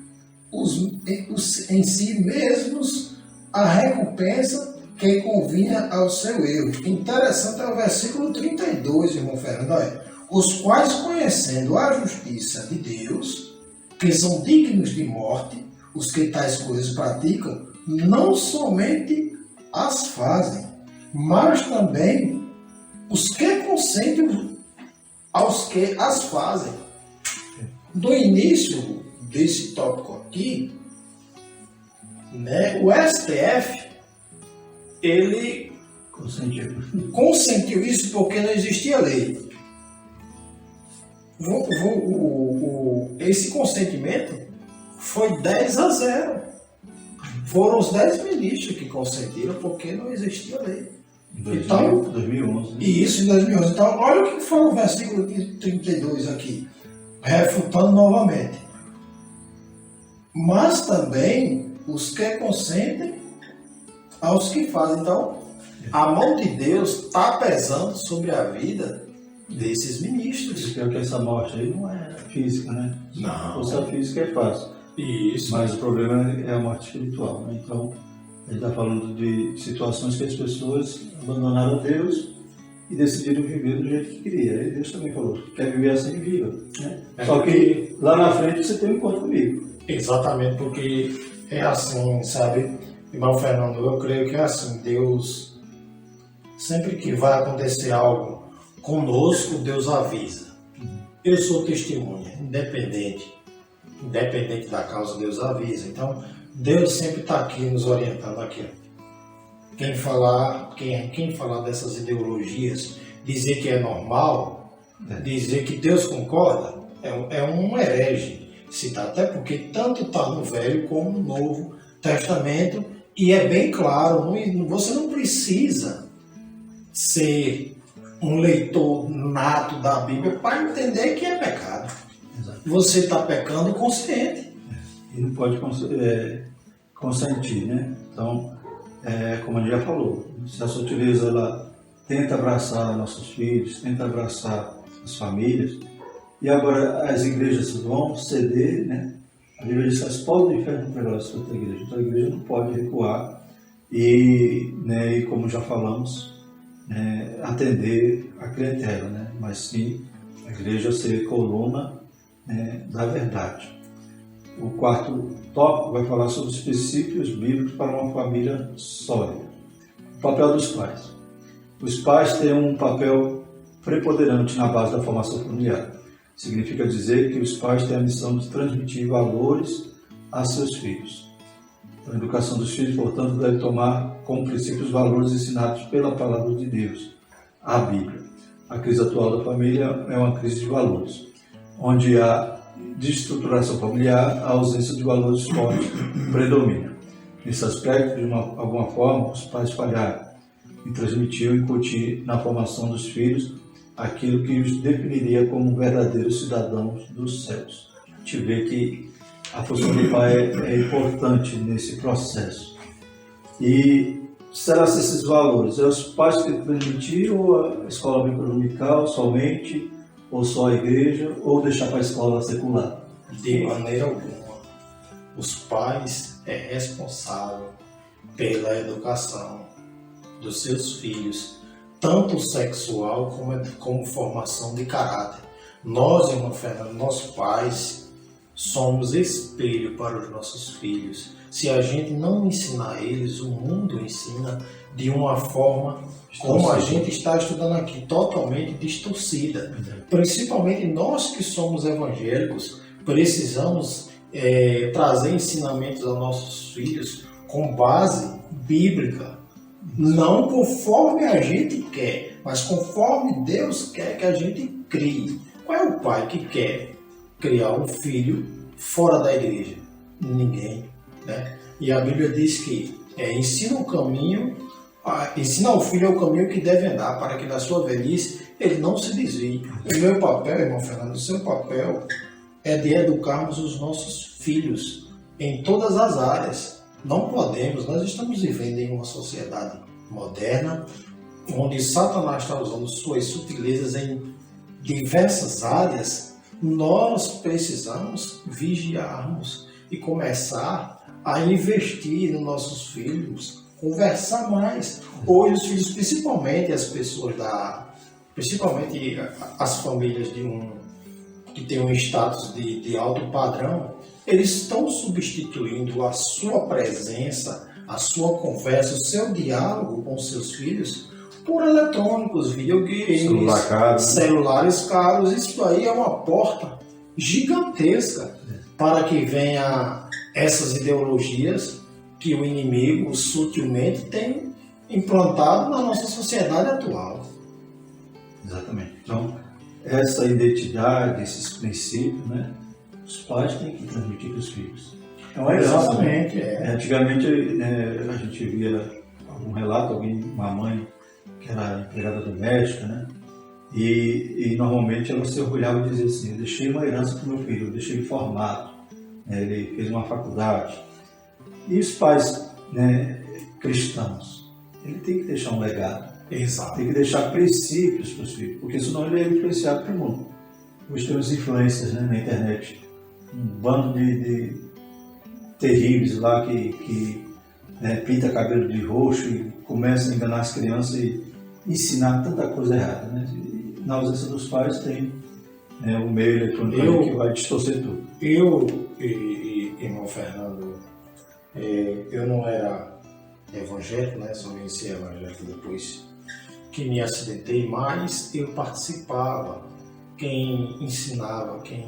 Speaker 2: mesmos a recompensa que convinha ao seu erro. Interessante é o versículo 32, irmão Fernando. Os quais, conhecendo a justiça de Deus, que são dignos de morte, os que tais coisas praticam, não somente as fazem, mas também os que consentem aos que as fazem. No início desse tópico aqui, né, o STF, ele consentiu isso porque não existia lei. Esse consentimento foi 10-0. Foram os 10 ministros que consentiram porque não existia lei. Então,
Speaker 1: 2011.
Speaker 2: E isso em 2011. Então, olha o que fala o versículo 32 aqui, refutando novamente. Mas também os que consentem aos que fazem. Então, a mão de Deus está pesando sobre a vida desses ministros.
Speaker 1: Porque essa morte aí não é física, né?
Speaker 2: Não.
Speaker 1: Se a física é fácil.
Speaker 2: Isso.
Speaker 1: Mas o problema é a morte espiritual, né? Então, ele está falando de situações que as pessoas abandonaram Deus e decidiram viver do jeito que queria. E Deus também falou, quer viver assim, viva. Né? Só que lá na frente você tem um encontro comigo.
Speaker 2: Exatamente, porque é assim, sabe? Irmão Fernando, eu creio que é assim, Deus, sempre que vai acontecer algo conosco, Deus avisa. Eu sou testemunha, independente da causa, Deus avisa. Então, Deus sempre está aqui nos orientando aqui. Quem falar dessas ideologias, dizer que é normal, dizer que Deus concorda, é um herege. Até porque tanto está no Velho como no Novo Testamento, e é bem claro, você não precisa ser um leitor nato da Bíblia para entender que é pecado.
Speaker 1: Exato.
Speaker 2: Você está pecando consciente.
Speaker 1: E não pode consentir, né? Então, como a gente já falou, se a sutileza ela tenta abraçar nossos filhos, tenta abraçar as famílias, e agora as igrejas vão ceder, né? A Bíblia diz que as portas do inferno não prevalecem contra a igreja. Então a igreja não pode recuar e como já falamos, atender a clientela, né? Mas sim a igreja ser coluna da verdade. O quarto tópico vai falar sobre os princípios bíblicos para uma família sólida. O papel dos pais. Os pais têm um papel preponderante na base da formação familiar. Significa dizer que os pais têm a missão de transmitir valores a seus filhos. A educação dos filhos, portanto, deve tomar como princípio os valores ensinados pela palavra de Deus, a Bíblia. A crise atual da família é uma crise de valores, onde a desestruturação familiar, a ausência de valores fortes predomina. Nesse aspecto, de alguma forma, os pais falharam em transmitir ou incutir na formação dos filhos aquilo que os definiria como verdadeiros cidadãos dos céus. A gente vê que a função do pai é importante nesse processo. E será se esses valores é os pais que transmitiram, ou a escola bíblica dominical somente, ou só a igreja, ou deixar para a escola secular?
Speaker 2: De maneira alguma. Os pais é responsável pela educação dos seus filhos, tanto sexual como formação de caráter. Nós, irmão Fernando, nossos pais, somos espelho para os nossos filhos. Se a gente não ensinar eles, o mundo ensina de uma forma, como a gente está estudando aqui, totalmente distorcida. Principalmente nós que somos evangélicos, precisamos trazer ensinamentos aos nossos filhos com base bíblica. Não conforme a gente quer, mas conforme Deus quer que a gente crie. Qual é o pai que quer criar um filho fora da igreja? Ninguém, né? E a Bíblia diz que ensina o filho o caminho que deve andar, para que na sua velhice ele não se desvie. O meu papel, irmão Fernando, o seu papel é de educarmos os nossos filhos em todas as áreas. Não podemos, nós estamos vivendo em uma sociedade moderna, onde Satanás está usando suas sutilezas em diversas áreas. Nós precisamos vigiarmos e começar a investir nos nossos filhos, conversar mais. Hoje os filhos, principalmente as pessoas principalmente as famílias que têm um status de alto padrão, eles estão substituindo a sua presença, a sua conversa, o seu diálogo com seus filhos por eletrônicos, videogames, celulares caros. Isso aí é uma porta gigantesca para que venha essas ideologias que o inimigo sutilmente tem implantado na nossa sociedade atual.
Speaker 1: Exatamente. Então, essa identidade, esses princípios, né, os pais têm que transmitir para os filhos. É uma herança.
Speaker 2: Exatamente.
Speaker 1: Antigamente a gente via algum relato, uma mãe que era empregada doméstica, né? E normalmente ela se orgulhava de dizer assim: eu deixei uma herança para o meu filho, eu deixei ele formado, né? Ele fez uma faculdade. E os pais, né, cristãos, ele tem que deixar um legado.
Speaker 2: Exato.
Speaker 1: Tem que deixar princípios para os filhos, porque senão ele é influenciado pelo mundo. Hoje temos influências, né, na internet, um bando de terríveis lá que pinta cabelo de roxo e começa a enganar as crianças e ensinar tanta coisa errada, né? E, na ausência dos pais tem o meio eletrônico que vai distorcer tudo.
Speaker 2: Irmão Fernando, eu não era evangélico, né? Só vim ser evangélico depois que me acidentei, mas eu participava. Quem ensinava, quem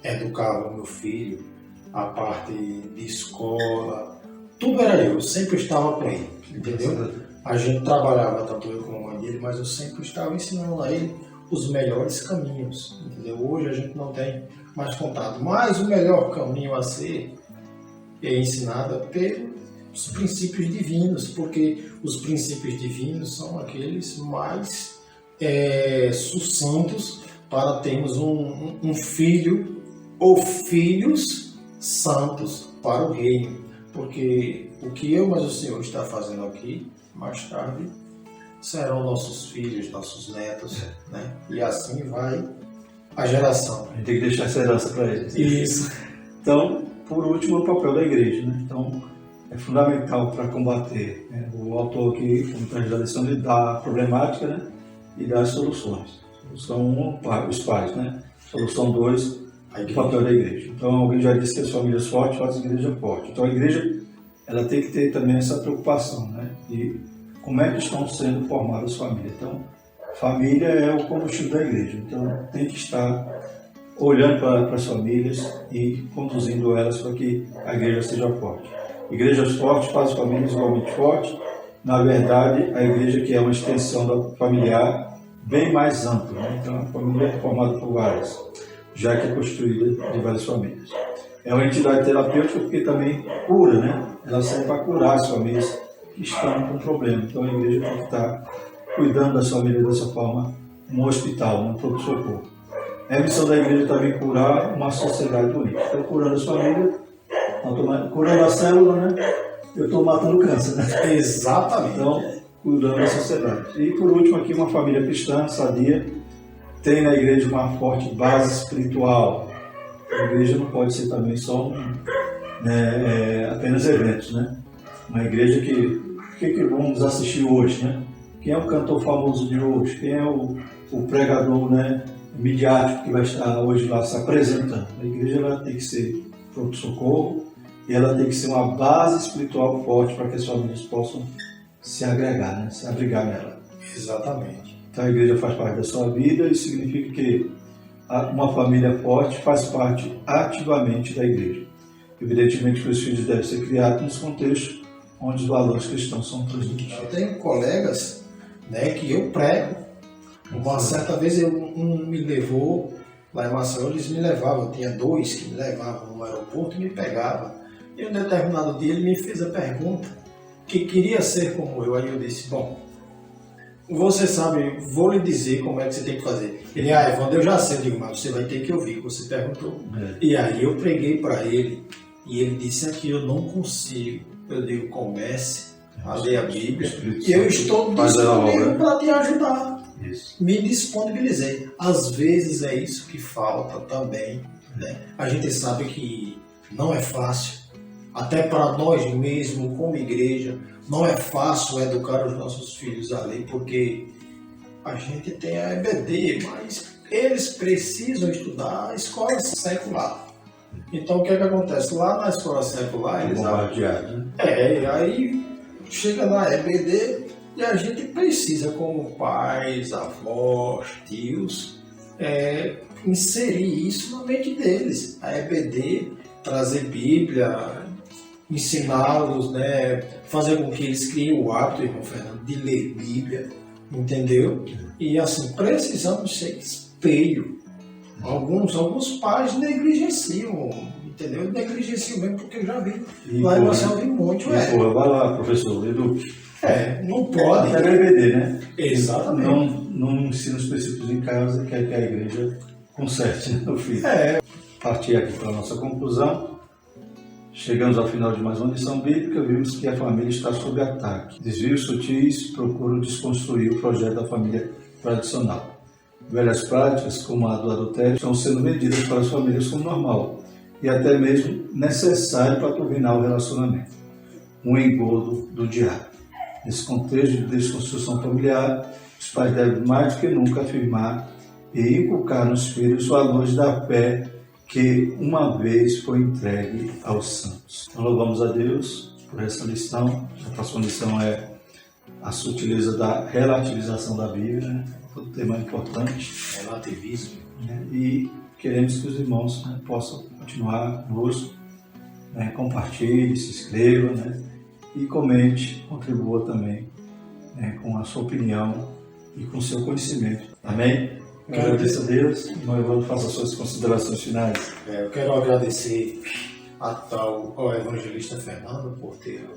Speaker 2: educava meu filho, a parte de escola, tudo era eu sempre estava para ele, entendeu? A gente trabalhava, tanto eu como a mãe dele, mas eu sempre estava ensinando a ele os melhores caminhos, entendeu? Hoje a gente não tem mais contato, mas o melhor caminho a ser ensinado é pelos princípios divinos, porque os princípios divinos são aqueles mais sucintos para termos um filho ou filhos santos para o reino. Porque o que eu, mas o Senhor está fazendo aqui, mais tarde, serão nossos filhos, nossos netos, né? E assim vai a geração.
Speaker 1: A gente tem que deixar essa herança para eles.
Speaker 2: Isso.
Speaker 1: Então, por último, o papel da igreja, né? Então, é fundamental para combater. Né? O autor aqui, como traz a lição, ele dá a problemática, né? E dá as soluções. Solução 1, os pais, né? Solução 2, o papel da igreja. Então, alguém já disse que as famílias fortes fazem a igreja forte. Então, a igreja, ela tem que ter também essa preocupação, né? E como é que estão sendo formadas as famílias. Então, família é o combustível da igreja. Então, tem que estar olhando para as famílias e conduzindo elas para que a igreja seja forte. Igrejas fortes fazem famílias igualmente fortes. Na verdade, a igreja que é uma extensão da familiar bem mais ampla, né? Então, a família é formada por várias, já que é constituída de várias famílias. É uma entidade terapêutica porque também cura, né? Ela serve para curar as famílias que estão com problema. Então, a igreja tem que estar cuidando das famílias dessa forma, um hospital, um pronto-socorro. É a missão da igreja também curar uma sociedade doente. Então, curando as famílias, curando a célula, né? Eu estou matando o câncer, né?
Speaker 2: Exatamente.
Speaker 1: Então, cuidando da sociedade. E por último aqui, uma família cristã, sadia, tem na igreja uma forte base espiritual. A igreja não pode ser também só apenas eventos, né? Uma igreja que vamos assistir hoje, né? Quem é o cantor famoso de hoje? Quem é o pregador, né, midiático que vai estar hoje lá se apresentando? A igreja ela tem que ser pronto-socorro e ela tem que ser uma base espiritual forte para que as famílias possam se agregar, né? Se abrigar nela.
Speaker 2: Exatamente.
Speaker 1: Então a igreja faz parte da sua vida e significa que uma família forte faz parte ativamente da igreja. Evidentemente que os filhos devem ser criados nesse contexto onde os valores cristãos são transmitidos.
Speaker 2: Eu tenho colegas, né, que eu prego. Uma certa vez um me levou, lá em Maceió eles me levavam, eu tinha 2 que me levavam no aeroporto e me pegavam. E um determinado dia ele me fez a pergunta que queria ser como eu. Aí eu disse, bom, você sabe, vou lhe dizer como é que você tem que fazer. Ele, Evandro, eu já sei. Eu digo, mas você vai ter que ouvir o que você perguntou. E aí eu preguei para ele e ele disse aqui, eu não consigo. Eu digo, comece a ler a Bíblia e eu estou disponível para te ajudar.
Speaker 1: Isso.
Speaker 2: Me disponibilizei. Às vezes é isso que falta também, né? A gente sabe que não é fácil, até para nós mesmos, como igreja, não é fácil educar os nossos filhos a ler, porque a gente tem a EBD, mas eles precisam estudar a escola secular. Então o que é que acontece? Lá na escola secular, eles aí chega na EBD e a gente precisa, como pais, avós, tios, inserir isso na mente deles. A EBD, trazer Bíblia, ensiná-los, né, fazer com que eles criem o hábito, irmão Fernando, de ler Bíblia, entendeu? E assim, precisamos ser espelho. Alguns pais negligenciam, entendeu? Negligenciam mesmo, porque eu já vi. Lá em Maceió eu vi muito,
Speaker 1: vai lá, professor, eduque.
Speaker 2: Não pode.
Speaker 1: Até no EBD, né?
Speaker 2: Exatamente.
Speaker 1: Não ensino específicos em casa, que a igreja conserte, né, o filho. Partir aqui para a nossa conclusão. Chegamos ao final de mais uma lição bíblica, vimos que a família está sob ataque. Desvios sutis procuram desconstruir o projeto da família tradicional. Velhas práticas, como a do adultério, estão sendo vendidas para as famílias como normal e até mesmo necessário para turbinar o relacionamento. Um engodo do diabo. Nesse contexto de desconstrução familiar, os pais devem mais do que nunca afirmar e inculcar nos filhos os valores da fé que uma vez foi entregue aos santos. Então, louvamos a Deus por essa lição. A próxima lição é a sutileza da relativização da Bíblia, né? Outro tema importante.
Speaker 2: Relativismo.
Speaker 1: Né? E queremos que os irmãos, né, possam continuar conosco, né? Compartilhe, se inscreva, né? E comente, contribua também, né, com a sua opinião e com o seu conhecimento. Amém? Eu agradeço a Deus. Irmão Evandro, faça as suas considerações finais.
Speaker 2: Eu quero agradecer ao evangelista Fernando por ter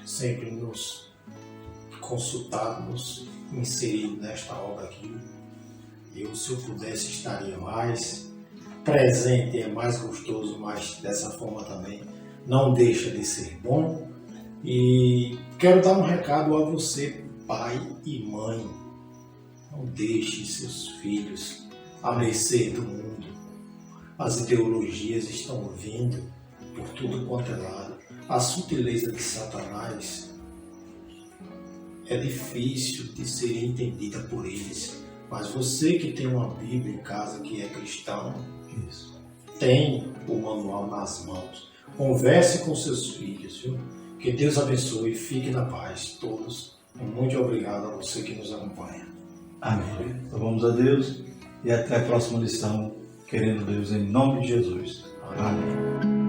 Speaker 2: sempre nos consultado, nos inserido nesta obra aqui. Eu, se eu pudesse, estaria mais presente, é mais gostoso, mas dessa forma também não deixa de ser bom. E quero dar um recado a você, pai e mãe. Não deixe seus filhos à mercê do mundo. As ideologias estão vindo por tudo quanto é lado. A sutileza de Satanás é difícil de ser entendida por eles. Mas você que tem uma Bíblia em casa, que é cristão, tem o manual nas mãos. Converse com seus filhos, viu? Que Deus abençoe e fique na paz todos. Muito obrigado a você que nos acompanha.
Speaker 1: Amém. Louvamos a Deus e até a próxima lição. querendo Deus, em nome de Jesus.
Speaker 2: Amém.